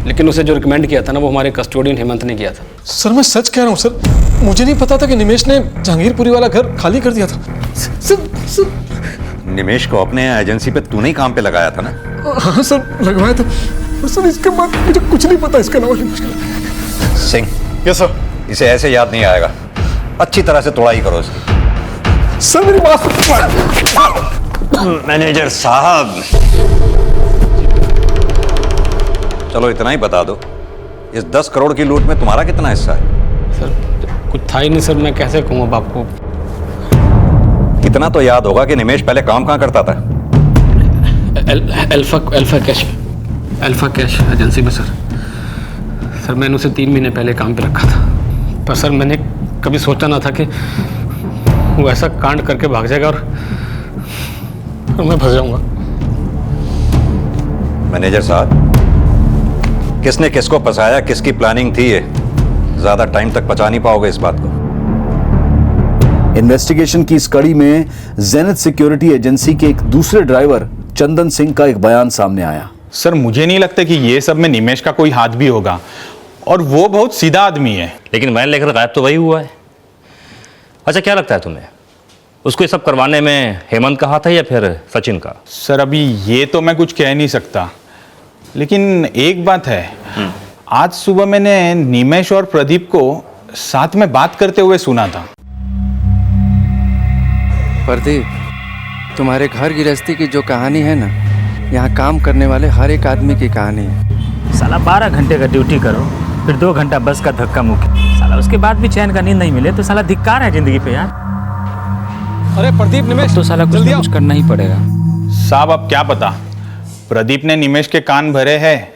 लेकिन उसे जो रिकमेंड किया था ना वो हमारे कस्टोडियन हेमंत ने किया था। सर मैं सच कह रहा हूँ सर, मुझे नहीं पता था कि निमेश ने जहांगीरपुरी वाला घर खाली कर दिया था। निमेश को अपने एजेंसी पे तूने ही काम पे लगाया था ना? हाँ सर लगवाया था, और सर इसके बाद मुझे कुछ नहीं पता इसका नाम। सिंह। Yes sir. इसे ऐसे याद नहीं आएगा, अच्छी तरह से तोड़ाई करो इसकी। सर मेरी बात। मैनेजर साहब चलो इतना ही बता दो, इस 10 करोड़ की लूट में तुम्हारा कितना हिस्सा है? सर कुछ था ही नहीं सर, मैं कैसे कहूँ अब आपको। इतना तो याद होगा कि निमेश पहले काम कहाँ करता था? अल्फा कैश एजेंसी में सर मैंने उसे 3 महीने पहले काम पे रखा था, पर सर मैंने कभी सोचा ना था कि वो ऐसा कांड करके भाग जाएगा और मैं फंस जाऊंगा। मैनेजर साहब, किसने किसको फंसाया, किसकी प्लानिंग थी, ये ज्यादा टाइम तक पचा नहीं पाओगे इस बात को। इन्वेस्टिगेशन की इस कड़ी में जेनिथ सिक्योरिटी एजेंसी के एक दूसरे ड्राइवर चंदन सिंह का एक बयान सामने आया। सर मुझे नहीं लगता कि ये सब में निमेश का कोई हाथ भी होगा, और वो बहुत सीधा आदमी है। लेकिन वैन लेकर गायब तो वही हुआ है। अच्छा, क्या लगता है तुम्हें, उसको ये सब करवाने में हेमंत का हाथ है या फिर सचिन का? सर अभी ये तो मैं कुछ कह नहीं सकता, लेकिन एक बात है, आज सुबह मैंने निमेश और प्रदीप को साथ में बात करते हुए सुना था। प्रदीप, तुम्हारे घर गृहस्थी की जो कहानी है ना, यहाँ काम करने वाले हर एक आदमी की कहानी है। साला 12 घंटे का ड्यूटी करो, फिर 2 घंटा बस का धक्का मुक्की, साला उसके बाद भी चैन का नींद नहीं मिले तो साला धिक्कार है जिंदगी पे यार। अरे प्रदीप, निमेश तो साला कुछ करना ही पड़ेगा। साहब अब क्या पता, प्रदीप ने निमेश के कान भरे हैं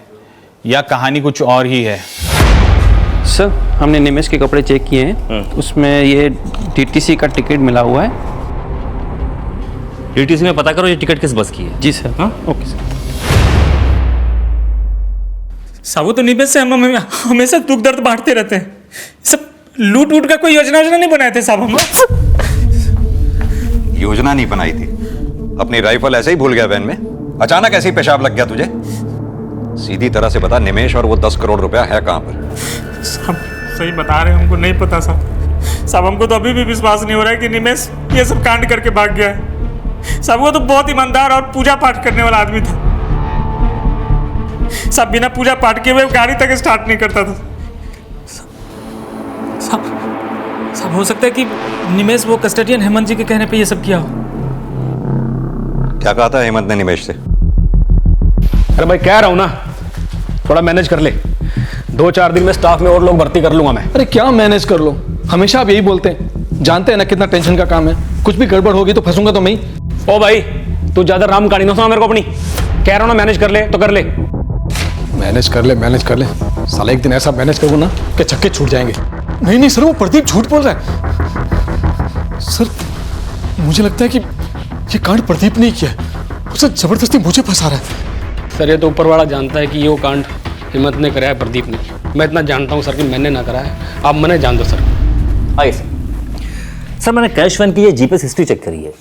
या कहानी कुछ और ही है। सर हमने निमेश के कपड़े चेक किए हैं, उसमें ये DTC का टिकट मिला हुआ है। DTC में पता करो ये टिकट किस बस की है। जी सर। हाँ ओके सर। साबू तो निमेश से हम हमेशा दुख दर्द बांटते रहते हैं, सब लूट वूट का कोई योजना नहीं बनाए थे साहब हम। योजना नहीं बनाई थी, अपनी राइफल ऐसे ही भूल गया वैन में, अचानक ऐसे ही पेशाब लग गया तुझे? सीधी तरह से बता, निमेश और वो 10 करोड़ रुपया है कहां पर? साहब सही बता रहे हैं, हमको नहीं पता साहब हमको तो अभी भी विश्वास नहीं हो रहा है कि निमेश ये सब कांड करके भाग गया है। साहब वो तो बहुत ईमानदार और पूजा पाठ करने वाला आदमी था साहब, बिना पूजा पाठ किए हुए गाड़ी तक स्टार्ट नहीं करता था साहब हो सकता है कि निमेश वो कस्टडियन हेमंत जी के कहने पे ये सब किया हो। क्या कहा था हेमंत ने निमेश से? अरे भाई कह रहा हूं ना, थोड़ा मैनेज कर ले, 2-4 दिन में स्टाफ में और लोग भर्ती कर लूंगा मैं। अरे क्या मैनेज कर लो, हमेशा आप यही बोलते हैं, जानते हैं ना कितना टेंशन का काम है, कुछ भी गड़बड़ होगी तो फंसूंगा तो मैं ही। ओ भाई तू ज्यादा राम कहानी ना सुना मेरे को अपनी, कह रहा हूं ना मैनेज कर ले तो कर ले। मैनेज कर ले, साला एक दिन ऐसा मैनेज करूँ ना कि छक्के छूट जाएंगे। नहीं सर, वो प्रदीप झूठ बोल रहा है सर। मुझे लगता है कि ये कांड प्रदीप ने किया है, उसे जबरदस्ती मुझे फंसा रहा है। सर ये तो ऊपर वाला जानता है कि ये वो कांड हेमंत ने कराया, प्रदीप ने। मैं इतना जानता हूँ सर कि मैंने ना कराया, आप मैंने जान दो सर। आइए सर, मैंने कैश वैन की ये जीपीएस हिस्ट्री चेक करी है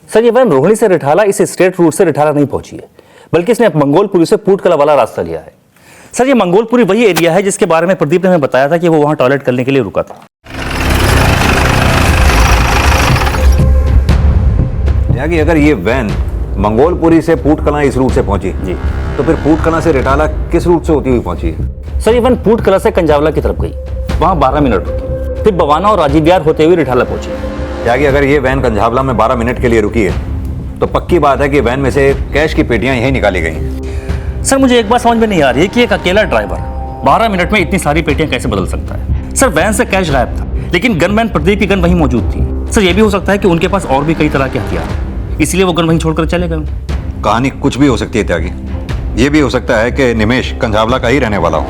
सर। ये वैन रोहिणी से रिठाला इस स्ट्रेट रूट से रिठाला नहीं पहुंची है, बल्कि इसने मंगोलपुरी से पूटकला वाला रास्ता लिया है सर। ये मंगोलपुरी वही एरिया है जिसके बारे में प्रदीप ने हमें बताया था कि वो वहां टॉयलेट करने के लिए रुका था। यानी अगर ये वैन मंगोलपुरी से पूटकला इस रूट से पहुंची जी, तो फिर पूटकला से रिठाला किस रूट से होती हुई पहुंची है? सर ये वैन पूटकला से कंजावला की तरफ गई, वहां 12 मिनट रुकी, फिर बवाना और राजीव विहार होते हुए रिठाला पहुंची। यानी अगर ये वैन कंझावला में 12 मिनट के लिए रुकी है तो पक्की बात है कि वैन में से कैश की पेटियां यहीं निकाली गई। सर मुझे एक बात समझ में नहीं आ रही है कि एक अकेला ड्राइवर 12 मिनट में इतनी सारी पेटियां कैसे बदल सकता है? सर वैन से कैश गायब था, लेकिन गनमैन प्रदीप की गन वहीं मौजूद थी। सर ये भी हो सकता है कि उनके पास और भी कई तरह के हथियार, इसलिए वो गन वहीं छोड़कर चले गए। कहानी कुछ भी हो सकती है त्यागी। ये भी हो सकता है कि निमेश कंझावला का ही रहने वाला हो,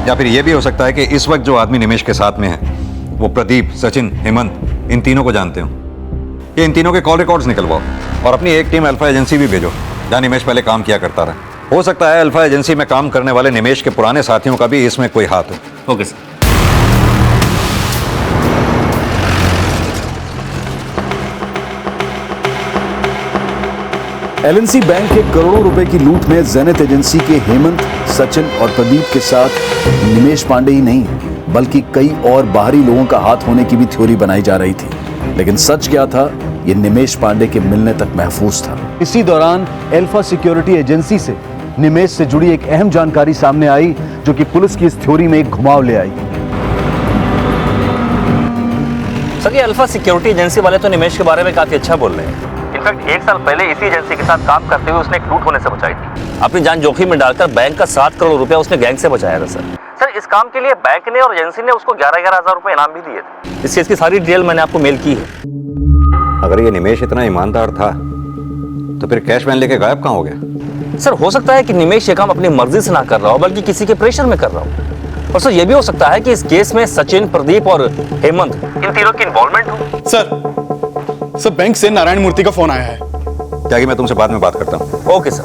या फिर ये भी हो सकता है कि इस वक्त जो आदमी निमेश के साथ में है वो प्रदीप, सचिन, हेमंत इन तीनों को जानते हो। ये इन तीनों के कॉल रिकॉर्ड्स निकलवाओ और अपनी एक टीम अल्फा एजेंसी भी भेजो जहाँ निमेश पहले काम किया करता रहा। हो सकता है अल्फा एजेंसी में काम करने वाले निमेश के पुराने साथियों का भी इसमें कोई हाथ हो। Okay sir. एलएनसी बैंक के करोड़ों रुपए की लूट में ज़ेनिथ एजेंसी के हेमंत, सचिन और प्रदीप के साथ निमेश पांडे ही नहीं बल्कि कई और बाहरी लोगों का हाथ होने की भी थ्योरी बनाई जा रही थी। लेकिन सच क्या था, ये निमेश पांडे के मिलने तक महफूज था। इसी दौरान अल्फा सिक्योरिटी एजेंसी से निमेश से जुड़ी एक अहम जानकारी सामने आई जो कि पुलिस की इस थ्योरी में एक घुमाव ले आई। सर ये अल्फा सिक्योरिटी एजेंसी वाले तो निमेश के बारे में काफी अच्छा बोल रहे हैं। इनफैक्ट 1 साल पहले इसी एजेंसी के साथ काम करते हुए उसने एक लूट होने से बचाई थी। अपनी जान जोखिम में डालकर बैंक का 7 करोड़ रुपया उसने गैंग से बचाया था सर। इस काम के लिए बैंक ने और एजेंसी ने उसको 11-11 हजार रुपए इनाम भी दिए थे। इस केस की सारी डिटेल मैंने आपको मेल की है। अगर ये निमेश इतना ईमानदार था तो फिर कैश वैन लेके गायब कहाँ हो गया? सर हो सकता है कि निमेश ये काम अपनी मर्जी से ना कर रहा हो बल्कि किसी के प्रेशर में कर रहा हो। और सर ये भी हो सकता है कि इस केस में सचिन, प्रदीप और हेमंत इन तीनों की इन्वॉल्वमेंट हो। सर बैंक से नारायण मूर्ति का फोन आया है। त्यागी मैं तुमसे बाद में बात करता हूँ। Okay sir.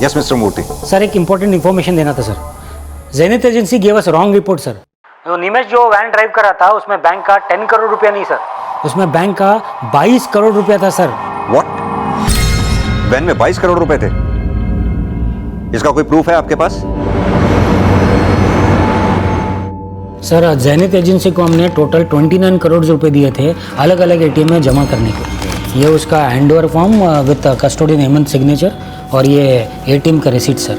यस मिस्टर मूर्ति। सर एक इंपॉर्टेंट इन्फॉर्मेशन देना था sir. Zenith agency give us wrong report sir. जो निमेश जो वैन ड्राइव कर रहा था उसमें बैंक का 10 करोड़ रुपया नहीं सर, उसमें बैंक का 22 करोड़ रुपया था सर। व्हाट? वैन में 22 करोड़ रुपए थे। इसका कोई प्रूफ है आपके पास? सर जेनिथ एजेंसी को हमने टोटल 29 करोड़ रुपए दिए थे अलग अलग एटीएम में जमा करने के। ये उसका handover form with custodian Hemant signature और ये एटीएम का रिसीट सर।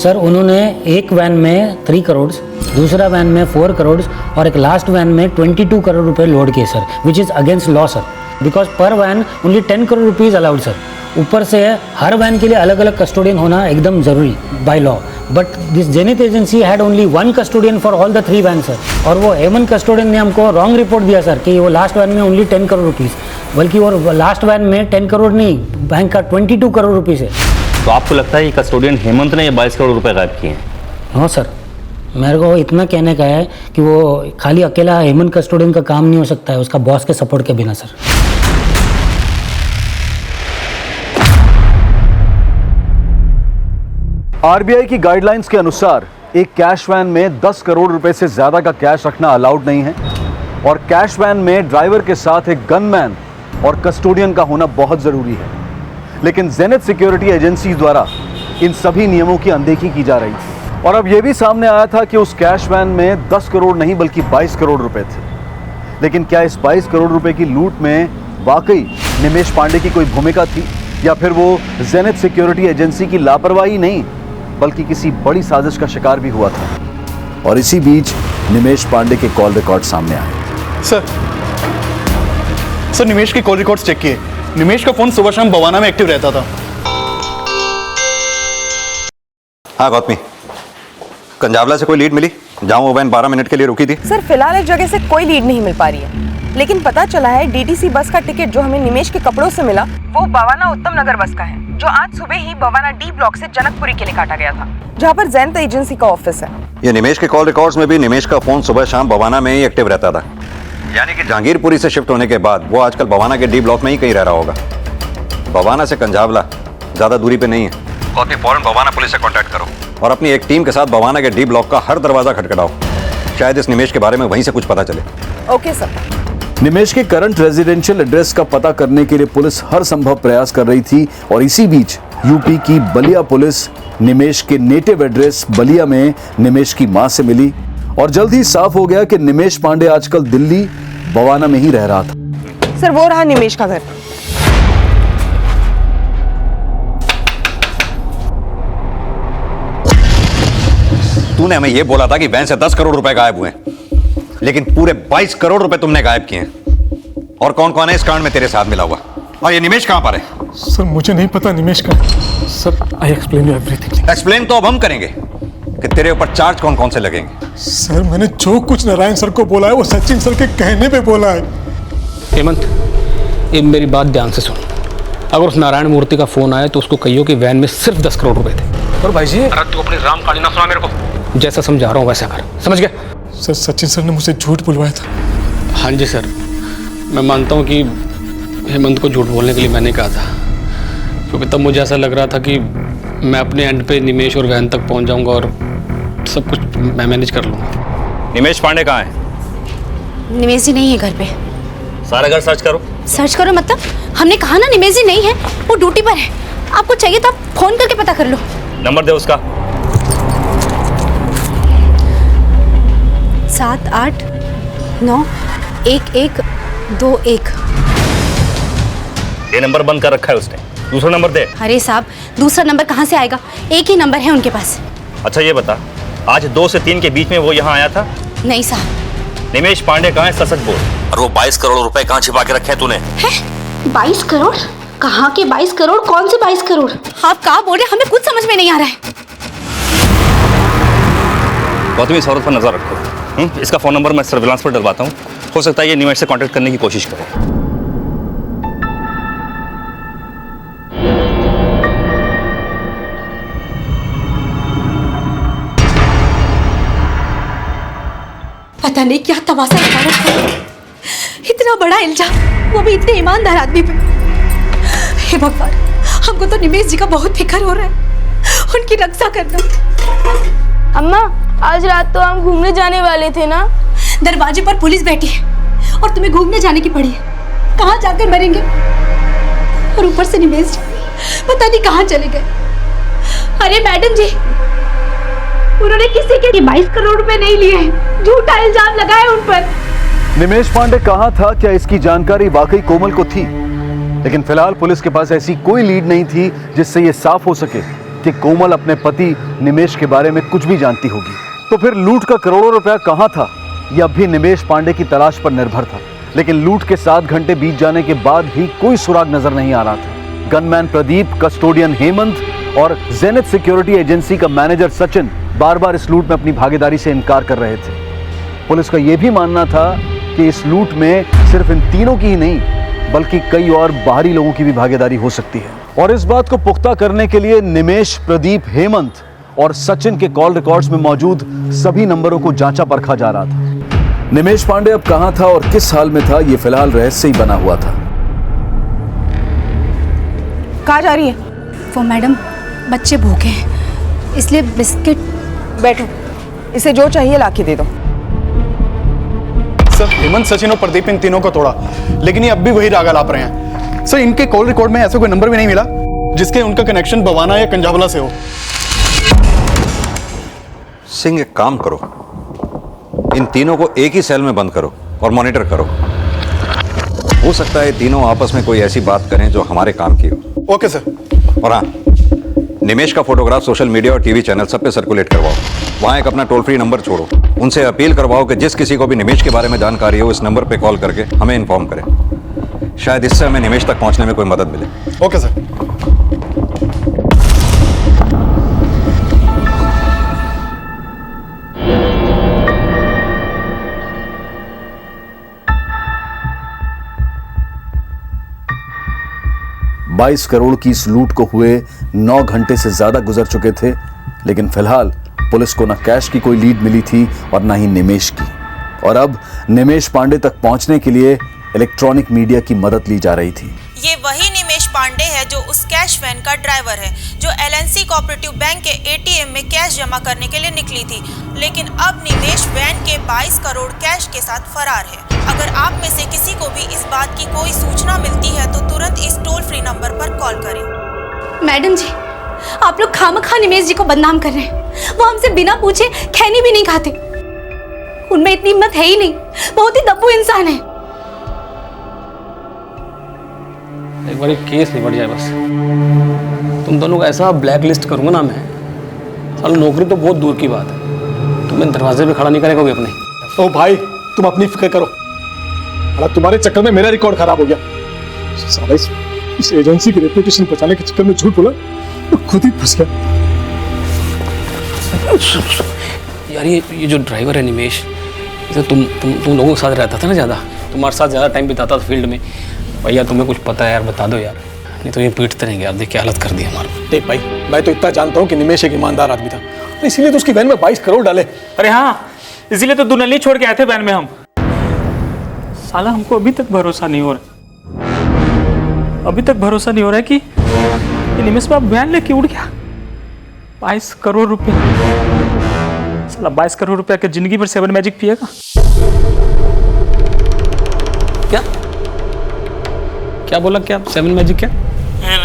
सर उन्होंने एक वैन में 3 करोड़, दूसरा वैन में 4 करोड़ और एक लास्ट वैन में 22 करोड़ रुपए लोड किए sir, which is against law sir, because per van only 10 crore rupees allowed sir. ऊपर से हर वैन के लिए अलग अलग कस्टोडियन होना एकदम ज़रूरी by law, but this Zenith agency had only 1 custodian for all the 3 van sir. और वो हेमंत कस्टोडियन ने हमको रॉन्ग रिपोर्ट दिया सर कि वो लास्ट वैन में ओनली 10 करोड़ रुपीज़, बल्कि वो लास्ट वैन में 10 करोड़ नहीं, बैंक का 22 करोड़ रुपीज़ है। तो आपको लगता है कि कस्टोडियन हेमंत ने ये 22 करोड़ रुपए गायब किए हैं? हाँ सर, मेरे को इतना कहने का है कि वो खाली अकेला हेमंत कस्टोडियन का काम नहीं हो सकता है, उसका बॉस के सपोर्ट के बिना सर। आरबीआई की गाइडलाइंस के अनुसार एक कैश वैन में 10 करोड़ रुपए से ज्यादा का कैश रखना अलाउड नहीं है और कैश वैन में ड्राइवर के साथ एक गनमैन और कस्टोडियन का होना बहुत जरूरी है। लेकिन जेनिथ सिक्योरिटी एजेंसी द्वारा इन सभी नियमों की अनदेखी की जा रही थी और अब यह भी सामने आया था कि उस कैश वैन में 10 करोड़ नहीं बल्कि 22 करोड़ रुपए थे। लेकिन क्या इस 22 करोड़ रुपए की लूट में वाकई निमेश पांडे की कोई भूमिका थी या फिर वो जेनिथ सिक्योरिटी एजेंसी की लापरवाही नहीं बल्कि किसी बड़ी साजिश का शिकार भी हुआ था? और इसी बीच निमेश पांडे के कॉल रिकॉर्ड सामने आए। सर निमेश के कॉल रिकॉर्ड्स चेक किए। निमेश का फोन सुबह शाम बवाना में एक्टिव रहता था। हाँ गौतमी, कंजावला से कोई लीड मिली जहां वो वैन 12 मिनट के लिए रुकी थी? सर फिलहाल इस जगह से कोई लीड नहीं मिल पा रही है, लेकिन पता चला है डीटीसी बस का टिकट जो हमें निमेश के कपड़ों से मिला वो बवाना उत्तम नगर बस का है, जो आज सुबह ही बवाना डी ब्लॉक से जनकपुरी के लिए काटा गया था, जहाँ पर जेनिथ एजेंसी का ऑफिस है। ये निमेश के कॉल रिकॉर्ड्स में भी निमेश का फोन सुबह शाम बवाना में ही एक्टिव रहता था, यानी कि जहांगीरपुरी से शिफ्ट होने के बाद वो आजकल बवाना के डी ब्लॉक में ही कहीं रह रहा होगा। बवाना से कंजावला ज्यादा दूरी पे नहीं है। गौतमी फौरन बवाना पुलिस से कांटेक्ट करो और अपनी एक टीम के साथ बवाना के डी ब्लॉक का हर दरवाजा खटखटाओ, शायद इस निमेश के बारे में वहीं से कुछ पता चले। Okay sir. निमेश के करंट रेजिडेंशियल एड्रेस का पता करने के लिए पुलिस हर संभव प्रयास कर रही थी और इसी बीच यूपी की बलिया पुलिस निमेश के नेटिव एड्रेस बलिया में निमेश की मां से मिली और जल्द ही साफ हो गया कि निमेश पांडे आजकल दिल्ली बवाना में ही रह रहा था। सर वो रहा निमेश का घर। तूने हमें यह बोला था कि वैन से 10 करोड़ रुपए गायब हुए, लेकिन पूरे 22 करोड़ रुपए तुमने गायब किए। और कौन कौन है इस कांड में तेरे साथ मिला हुआ? और ये निमेश कहां पर है? सर मुझे नहीं पता निमेश का। Sir I explain you everything. Explain तो अब हम करेंगे कि तेरे ऊपर चार्ज कौन कौन से लगेंगे। सर मैंने जो कुछ नारायण सर को बोला है वो सचिन सर के कहने पे बोला है। हेमंत, ये मेरी बात ध्यान से सुन। अगर उस नारायण मूर्ति का फोन आया तो उसको कहियो कि वैन में सिर्फ 10 करोड़ रुपए थे। और भाई जी अरे तू अपनी रामकाली ना सुना मेरे को, जैसा समझा रहा हूँ वैसा कर, समझ गया? सर सचिन सर ने मुझसे झूठ बुलवाया था। हाँ जी सर, मैं मानता हूँ कि हेमंत को झूठ बोलने के लिए मैंने कहा था, क्योंकि तब मुझे ऐसा लग रहा था कि मैं अपने एंड पे निमेश और वैन तक पहुँच जाऊँगा और सब कुछ मैं मैनेज कर लूँगा। निमेश पांडे कहाँ है? निमेश जी नहीं है घर पे। सारा घर सर्च करो। सर्च करो मतलब? हमने कहा ना निमेश जी नहीं है, वो ड्यूटी पर है। आपको चाहिए तो आप फोन करके पता कर लो। नंबर दे उसका। 789121 ये नंबर बंद कर रखा है उसने। दूसरा नंबर दे। अरे साहब दूसरा नंबर कहाँ से आएगा, एक ही नंबर है उनके पास। अच्छा ये बता, आज 2 से 3 के बीच में वो यहाँ आया था? नहीं साहब। निमेश पांडे कहाँ है, सच बोल। और वो 22 करोड़ रुपए कहाँ छिपा के रखे हैं तूने? 22 करोड़? कहाँ के 22 करोड़? कौन से 22 करोड़? आप कहाँ बोल रहे, हमें कुछ समझ में नहीं आ रहा है। गौतमी इस औरत पर नजर रखो। इसका फोन नंबर मैं सर्विलांस पर डलवाता हूँ, हो सकता है ये निमेश से कांटेक्ट करने की कोशिश करे। पता नहीं क्या तमाशा लगा रखा है। इतना बड़ा इल्जाम, वो भी इतने ईमानदार आदमी पे। हे भगवान, हमको तो निमेश जी का बहुत फिक्र हो रहा है, उनकी रक्षा करना। अम्मा आज रात तो हम घूमने जाने वाले थे ना। दरवाजे पर पुलिस बैठी है और तुम्हें घूमने जाने की पड़ी है। कहाँ जाकर मरेंगे? और ऊपर से निमेश जी, पता नहीं कहाँ चले गए। अरे मैडम जी, उन्होंने किसी के 22 करोड़ रुपए नहीं लिए हैं, झूठा इल्जाम लगाया उन पर। निमेश पांडे कहाँ था, क्या इसकी जानकारी वाकई कोमल को थी? लेकिन फिलहाल पुलिस के पास ऐसी कोई लीड नहीं थी जिससे यह साफ हो सके कि कोमल अपने पति निमेश के बारे में कुछ भी जानती होगी। तो फिर लूट का करोड़ों रुपया कहाँ था, यह अब भी निमेश पांडे की तलाश पर निर्भर था। लेकिन लूट के 7 घंटे बीत जाने के बाद भी कोई सुराग नजर नहीं आ रहा था। गनमैन प्रदीप, कस्टोडियन हेमंत और जेनिथ सिक्योरिटी एजेंसी का मैनेजर सचिन बार बार इस लूट में अपनी भागीदारी से इनकार कर रहे थे। पुलिस का यह भी मानना था कि इस लूट में सिर्फ इन तीनों की ही नहीं बल्कि कई और बाहरी लोगों की भी भागीदारी हो सकती है। और इस बात को पुख्ता करने के लिए निमेश, प्रदीप, हेमंत और सचिन के कॉल रिकॉर्ड्स में मौजूद सभी नंबरों को जांचा परखा जा रहा था। निमेश पांडे अब कहां था और किस हाल में था, यह फिलहाल रहस्य ही बना हुआ था। कहाँ जा रही है? वो मैडम, बच्चे भूखे हैं इसलिए बिस्किट। बैठो, इसे जो चाहिए लाके दे दो। सर, हेमंत, सचिन और प्रदीप इन तीनों को तोड़ा, लेकिन ये अब भी वही राग आलाप रहे हैं। सर, इनके कॉल रिकॉर्ड में ऐसा कोई नंबर भी नहीं मिला जिसके उनका कनेक्शन बवाना या कंजावला से हो। सिंह, एक काम करो, इन तीनों को एक ही सेल में बंद करो और मॉनिटर करो। हो सकता है तीनों आपस में कोई ऐसी बात करें जो हमारे काम की हो। Okay sir. और हाँ, निमेश का फोटोग्राफ सोशल मीडिया और टीवी चैनल सब पे सर्कुलेट करवाओ। वहाँ एक अपना टोल फ्री नंबर छोड़ो, उनसे अपील करवाओ कि जिस किसी को भी निमेश के बारे में जानकारी हो इस नंबर पे कॉल करके हमें इन्फॉर्म करें। शायद इससे हमें निमेश तक पहुँचने में कोई मदद मिले। Okay sir. बाईस करोड़ की इस लूट को हुए 9 घंटे से ज्यादा गुजर चुके थे, लेकिन फिलहाल पुलिस को न कैश की कोई लीड मिली थी और न ही निमेश की। और अब निमेश पांडे तक पहुंचने के लिए इलेक्ट्रॉनिक मीडिया की मदद ली जा रही थी। ये वही निमेश पांडे है जो उस कैश वैन का ड्राइवर है जो एलएनसी कोऑपरेटिव बैंक के एटीएम में कैश जमा करने के लिए निकली थी। लेकिन अब निमेश वैन के 22 करोड़ कैश के साथ फरार है। अगर आप में से किसी को भी इस बात की कोई सूचना मिलती है तो तुरंत इस टोल फ्री नंबर पर कॉल करें। मैडम जी, आप लोग खामखा निमेश जी को बदनाम कर रहे हैं। वो हमसे बिना पूछे खैनी भी नहीं खाते। उनमें इतनी हिम्मत है ही नहीं, बहुत ही दब्बू इंसान है। एक बार केस निपट जाए बस। तुम दोनों को ऐसा ब्लैक लिस्ट करूंगा ना मैं, साला नौकरी तो बहुत दूर की बात है, तुम्हें दरवाजे पे खड़ा नहीं करेगा कोई अपने। ओ भाई, तुम अपनी फिक्र करो, तुम्हारे चक्कर में मेरा रिकॉर्ड खराब हो गया। साला इस एजेंसी की रेपुटेशन बचाने के चक्कर में झूठ बोला तो खुद ही फंस गया। यार ये जो ड्राइवर है निमेश, इसे तुम लोगों के साथ रहता था ना ज़्यादा, तुम्हारे साथ ज़्यादा टाइम बिताता था फील्ड में। भैया तुम्हें कुछ पता है यार, बता दो यार, नहीं तो ये पीटते रहेंगे। आप देख क्या हालत कर दी हमारा। देख भाई, मैं तो इतना जानता हूँ कि निमेश एक ईमानदार आदमी था, इसीलिए तो उसकी वैन में 22 करोड़ डाले। अरे हाँ, इसीलिए तो दुल्हन छोड़ के आए थे वैन में हम। साला हमको अभी तक भरोसा नहीं हो रहा, अभी तक भरोसा नहीं हो रहा है कि निमेश बाब वैन लेके उड़ गया। 22 करोड़ रुपए, साला 22 करोड़ रुपया के जिंदगी भर 7 मैजिक पिएगा क्या? क्या बोला? क्या 7 मैजिक? क्या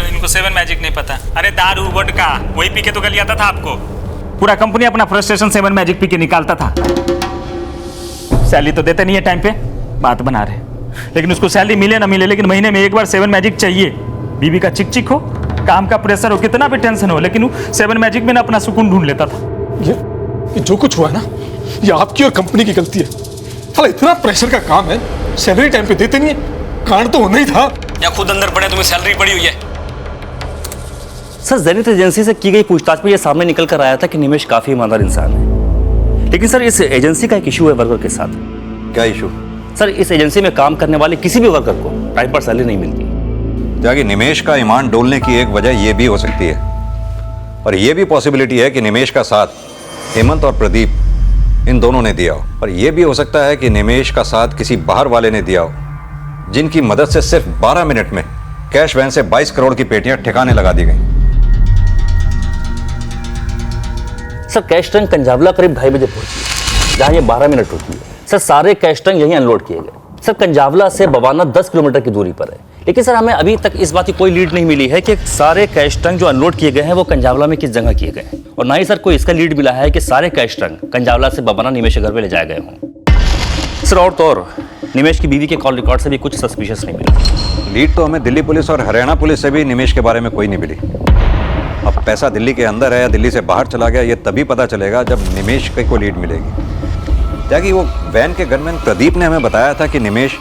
इनको 7 मैजिक नहीं पता? अरे दारू वोडका वही पी के तो गलियाता था आपको। पूरा कंपनी अपना फ्रस्ट्रेशन 7 मैजिक पी के निकालता था। सैलरी तो देते नहीं है टाइम पे, बात बना रहे, लेकिन उसको सैलरी मिले ना मिले लेकिन महीने में एक बार 7 मैजिक चाहिए। बीवी का चिक चिक हो, काम का प्रेशर हो, कितना भी टेंशन हो, लेकिन वो 7 मैजिक में ना अपना सुकून ढूंढ लेता था। ये जो कुछ हुआ है ना, ये आपकी और कंपनी की गलती है। साला इतना प्रेशर का काम है, सैलरी टाइम पे देते नहीं है, कांड तो होना ही था। या खुद अंदर पड़े, तुम्हें सैलरी पड़ी हुई है। सर, जेनिथ एजेंसी से की गई पूछताछ में यह सामने निकल कर आया था कि निमेश काफी ईमानदार इंसान है। लेकिन सर, इस एजेंसी का एक इशू है वर्कर के साथ। क्या इशू? सर, इस एजेंसी में काम करने वाले किसी भी वर्कर को टाइम पर सैलरी नहीं मिलती। त्यागी, निमेश का ईमान डोलने की एक वजह यह भी हो सकती है, और यह भी पॉसिबिलिटी है कि निमेश का साथ हेमंत और प्रदीप इन दोनों ने दिया हो। और यह भी हो सकता है कि निमेश का साथ किसी बाहर वाले ने दिया हो, जिनकी मदद से सिर्फ 12 मिनट में कैश वैन से 22 करोड़ की पेटियां ठिकाने लगा दी गई। सर, कैश टैंक कंजावला करीब 2:30 बजे पहुंची, जहां ये 12 मिनट रुकी है। सर, सारे कैश टैंक यहीं अनलोड किए गए। सर कंजावला से बवाना 10 किलोमीटर की दूरी पर है, लेकिन सर हमें अभी तक इस बात की कोई लीड नहीं मिली है कि सारे कैश ट्रंक जो अनलोड किए गए हैं वो कंजावला में किस जगह किए गए हैं, और ना ही सर कोई इसका लीड मिला है कि सारे कैश ट्रंक कंजावला से बवाना निमेश के घर पे ले जाए गए हों। सर और तो और निमेश की बीवी के कॉल रिकॉर्ड से भी कुछ सस्पिशियस नहीं मिला। लीड तो हमें दिल्ली पुलिस और हरियाणा पुलिस से भी निमेश के बारे में कोई नहीं मिली। अब पैसा दिल्ली के अंदर है या दिल्ली से बाहर चला गया, ये तभी पता चलेगा जब निमेश की कोई लीड मिलेगी। क्या वो वैन के गनमैन प्रदीप ने हमें बताया था कि निमेश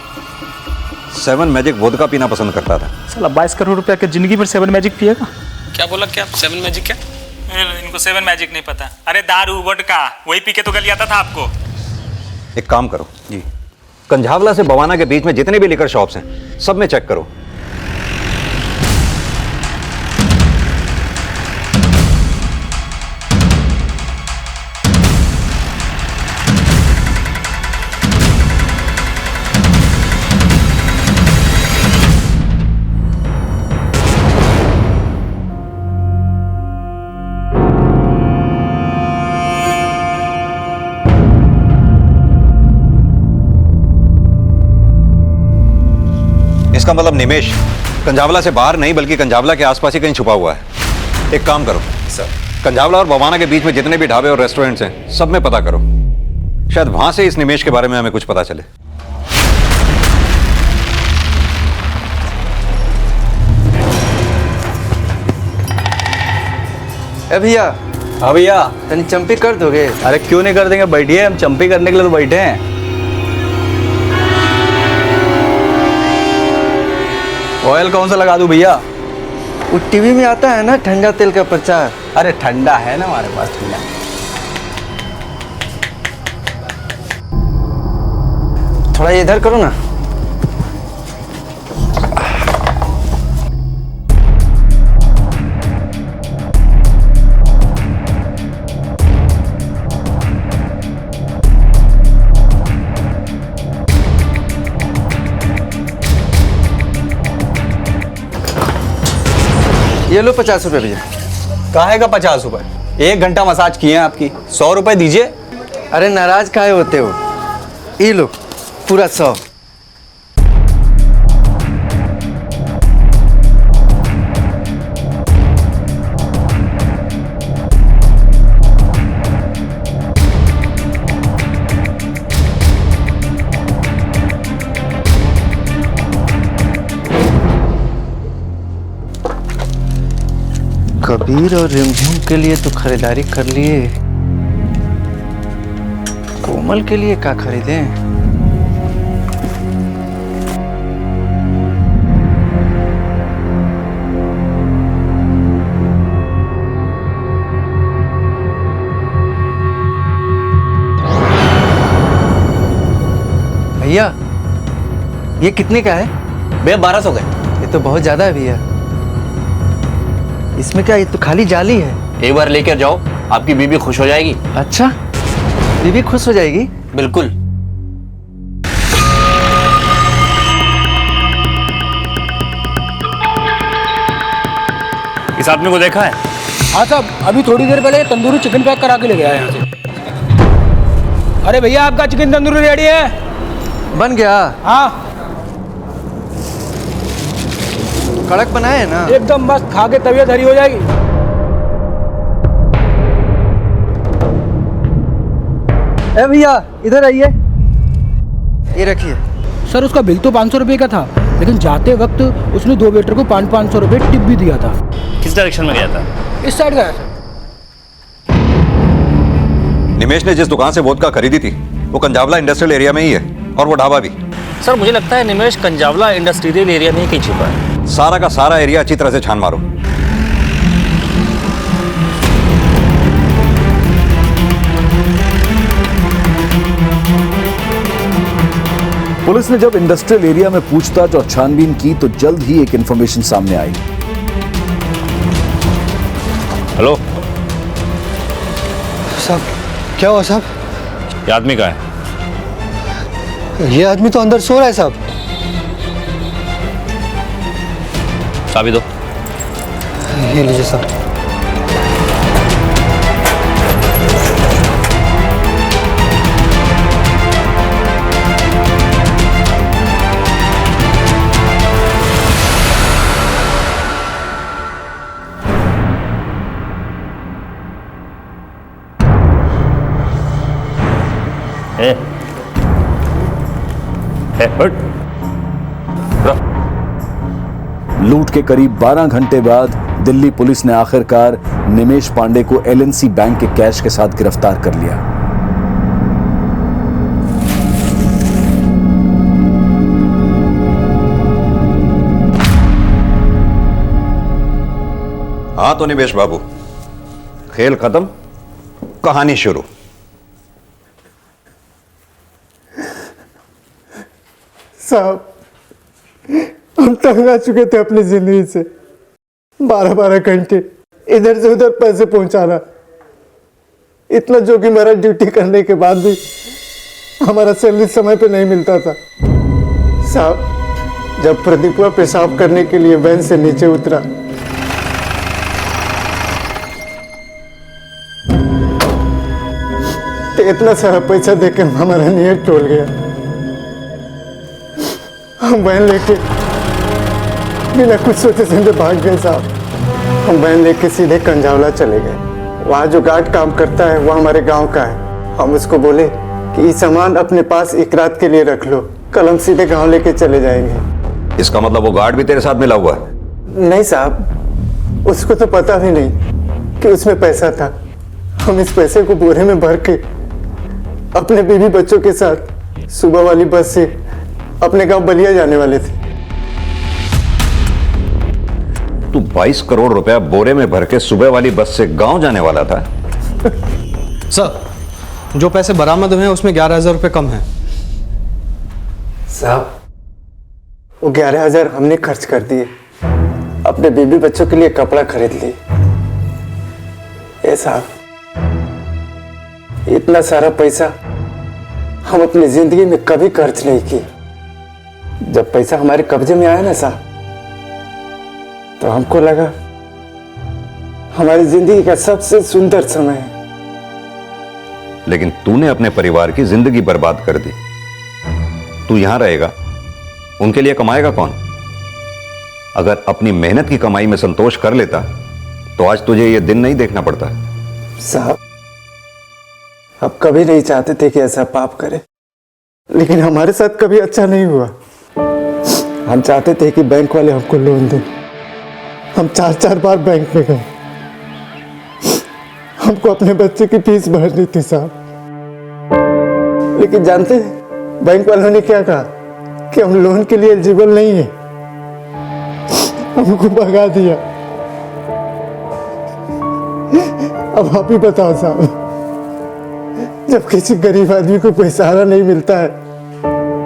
7 मैजिक वोदका पीना पसंद करता था। साला 22 करोड़ रुपया के जिंदगी भर 7 मैजिक पिएगा? क्या बोला? क्या 7 मैजिक? क्या इनको 7 मैजिक नहीं पता? अरे दारू वोडका वही पी के तो गलियाता था आपको। एक काम करो जी, कंझावला से बवाना के बीच में जितने भी लिकर शॉप्स हैं सब में चेक करो। इसका मतलब निमेश कंझावला से बाहर नहीं बल्कि कंझावला के आसपास ही कहीं छुपा हुआ है। एक काम करो सर, कंझावला और बवाना के बीच में जितने भी ढाबे और रेस्टोरेंट्स हैं सब में पता करो, शायद वहां से इस निमेश के बारे में हमें कुछ पता चले। ए भैया। हाँ भैया। तनी चंपी कर दोगे? अरे क्यों नहीं कर देंगे, बैठिए, हम चंपी करने के लिए तो बैठे हैं। ऑयल कौन सा लगा दूं भैया? वो टीवी में आता है ना ठंडा तेल का प्रचार। अरे ठंडा है ना हमारे पास, ठंडा। थोड़ा इधर करो ना। ये लो 50 रुपये भैया। काहे का 50 रुपये? 1 घंटा मसाज किए हैं आपकी, 100 रुपये दीजिए। अरे नाराज काहे होते हो? ये लो पूरा 100। कबीर और रिमझिम के लिए तो खरीदारी कर लिए, कोमल के लिए क्या खरीदें? भैया ये कितने का है? भैया 1200 का। ये तो बहुत ज्यादा है भैया। इसमें क्या, ये तो खाली जाली है। एक बार लेकर जाओ, आपकी बीबी खुश हो जाएगी। अच्छा, बीबी खुश हो जाएगी? बिल्कुल। इस आदमी को देखा है? हाँ साहब, अभी थोड़ी देर पहले तंदूरी चिकन पैक करा के ले गया है यहाँ से। अरे भैया आपका चिकन तंदूरी रेडी है? बन गया? हाँ कड़क बनाए है ना? एकदम मस्त, खा के तबीयत हरी हो जाएगी। ए भैया इधर आइए, ये रखिए। सर उसका बिल तो 500 रुपये का था, लेकिन जाते वक्त उसने 2 वेटर को 500 रुपये टिप भी दिया था। किस डायरेक्शन में गया था? इस साइड गया था। निमेश ने जिस दुकान से वोदका खरीदी थी वो कंझावला इंडस्ट्रियल एरिया में ही है, और वो ढाबा भी। सर मुझे लगता है निमेश कंजावला इंडस्ट्रियल एरिया में ही कहीं छिपा है। सारा का सारा एरिया अच्छी तरह से छान मारो। पुलिस ने जब इंडस्ट्रियल एरिया में पूछताछ और छानबीन की तो जल्द ही एक इंफॉर्मेशन सामने आई। हेलो साहब, क्या हुआ साहब? ये आदमी का है? ये आदमी तो अंदर सो रहा है साहब। चाबी दो। ये लीजिए साहब। लूट के करीब 12 घंटे बाद दिल्ली पुलिस ने आखिरकार निमेश पांडे को एलएनसी बैंक के कैश के साथ गिरफ्तार कर लिया। हाँ तो निमेश बाबू, खेल खत्म, कहानी शुरू। साहब, हम तंग आ चुके थे अपनी जिंदगी से। 12-12 घंटे इधर से उधर पैसे पहुंचाना, इतना जोखिम भरा ड्यूटी करने के बाद भी हमारा सैलरी समय पे नहीं मिलता था। साहब, जब प्रदीपवा पेशाब करने के लिए वैन से नीचे उतरा तो इतना सारा पैसा देकर हमारा नीयत टूट गया। हम वैन लेके बिना कुछ सोचे समझे भाग गए साहब। हम वैन लेके सीधे कंजावला चले गए। वहाँ जो गार्ड काम करता है वो हमारे गांव का है। हम उसको बोले कि ये सामान अपने पास एक रात के लिए रख लो, कल हम सीधे गांव लेके चले जाएंगे। इसका मतलब वो गार्ड भी तेरे साथ मिला हुआ है? नहीं साहब, उसको तो पता भी नहीं कि उसमें पैसा था। हम इस पैसे को बोरे में भर के अपने बीवी बच्चों के साथ सुबह वाली बस से अपने गांव बलिया जाने वाले थे। तू 22 करोड़ रुपया बोरे में भर के सुबह वाली बस से गांव जाने वाला था? सर, जो पैसे बरामद हुए हैं उसमें 11,000 रुपये कम है। साहब, वो 11,000 हमने खर्च कर दिए, अपने बीबी बच्चों के लिए कपड़ा खरीद लिए। साहब, इतना सारा पैसा हम अपनी जिंदगी में कभी खर्च नहीं किए। जब पैसा हमारे कब्जे में आया ना साहब, तो हमको लगा हमारी जिंदगी का सबसे सुंदर समय है। लेकिन तूने अपने परिवार की जिंदगी बर्बाद कर दी। तू यहां रहेगा, उनके लिए कमाएगा कौन? अगर अपनी मेहनत की कमाई में संतोष कर लेता तो आज तुझे ये दिन नहीं देखना पड़ता। साहब, आप कभी नहीं चाहते थे कि ऐसा पाप करे, लेकिन हमारे साथ कभी अच्छा नहीं हुआ। हम चाहते थे कि बैंक वाले हमको लोन दें। हम 4-4 बार बैंक में गए। हमको अपने बच्चे की फीस भरनी थी साहब, लेकिन जानते हैं बैंक वालों ने क्या कहा कि हम लोन के लिए एलिजिबल नहीं है। हमको भगा दिया। अब आप ही बताओ साहब, जब किसी गरीब आदमी को कोई सहारा नहीं मिलता है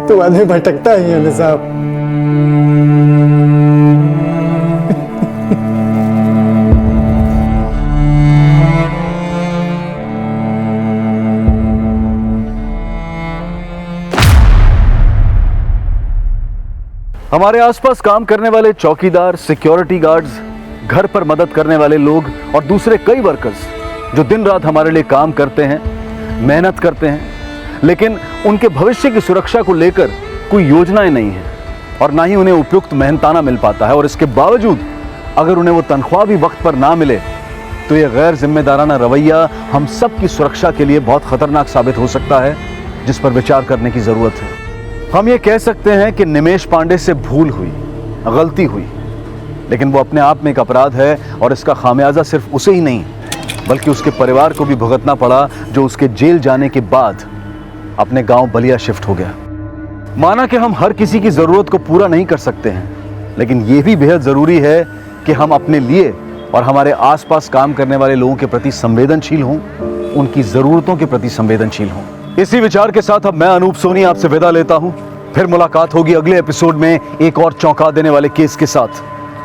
तो आदमी भटकता ही है ना साहब। हमारे आसपास काम करने वाले चौकीदार, सिक्योरिटी गार्ड्स, घर पर मदद करने वाले लोग और दूसरे कई वर्कर्स जो दिन रात हमारे लिए काम करते हैं, मेहनत करते हैं, लेकिन उनके भविष्य की सुरक्षा को लेकर कोई योजनाएं नहीं है और ना ही उन्हें उपयुक्त मेहनताना मिल पाता है। और इसके बावजूद अगर उन्हें वो तनख्वाह भी वक्त पर ना मिले तो यह गैर जिम्मेदाराना रवैया हम सब की सुरक्षा के लिए बहुत खतरनाक साबित हो सकता है, जिस पर विचार करने की जरूरत है। हम ये कह सकते हैं कि निमेश पांडे से भूल हुई, गलती हुई, लेकिन वो अपने आप में एक अपराध है और इसका खामियाजा सिर्फ उसे ही नहीं बल्कि उसके परिवार को भी भुगतना पड़ा, जो उसके जेल जाने के बाद अपने गांव बलिया शिफ्ट हो गया। माना कि हम हर किसी की जरूरत को पूरा नहीं कर सकते हैं, लेकिन यह भी बेहद जरूरी है कि हम अपने लिए और हमारे आसपास काम करने वाले लोगों के प्रति संवेदनशील हों, उनकी जरूरतों के प्रति संवेदनशील हों। इसी विचार के साथ अब मैं अनूप सोनी आपसे विदा लेता हूं। फिर मुलाकात होगी अगले एपिसोड में एक और चौंका देने वाले केस के साथ।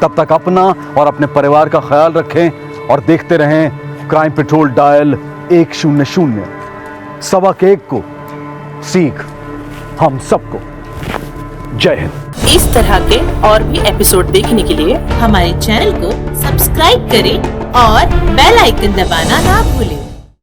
तब तक अपना और अपने परिवार का ख्याल रखें और देखते रहें क्राइम पेट्रोल डायल 100 1 को सीख हम सबको। जय हिंद। इस तरह के और भी एपिसोड देखने के लिए हमारे चैनल को सब्सक्राइब करें और बेल आइकन दबाना ना भूलें।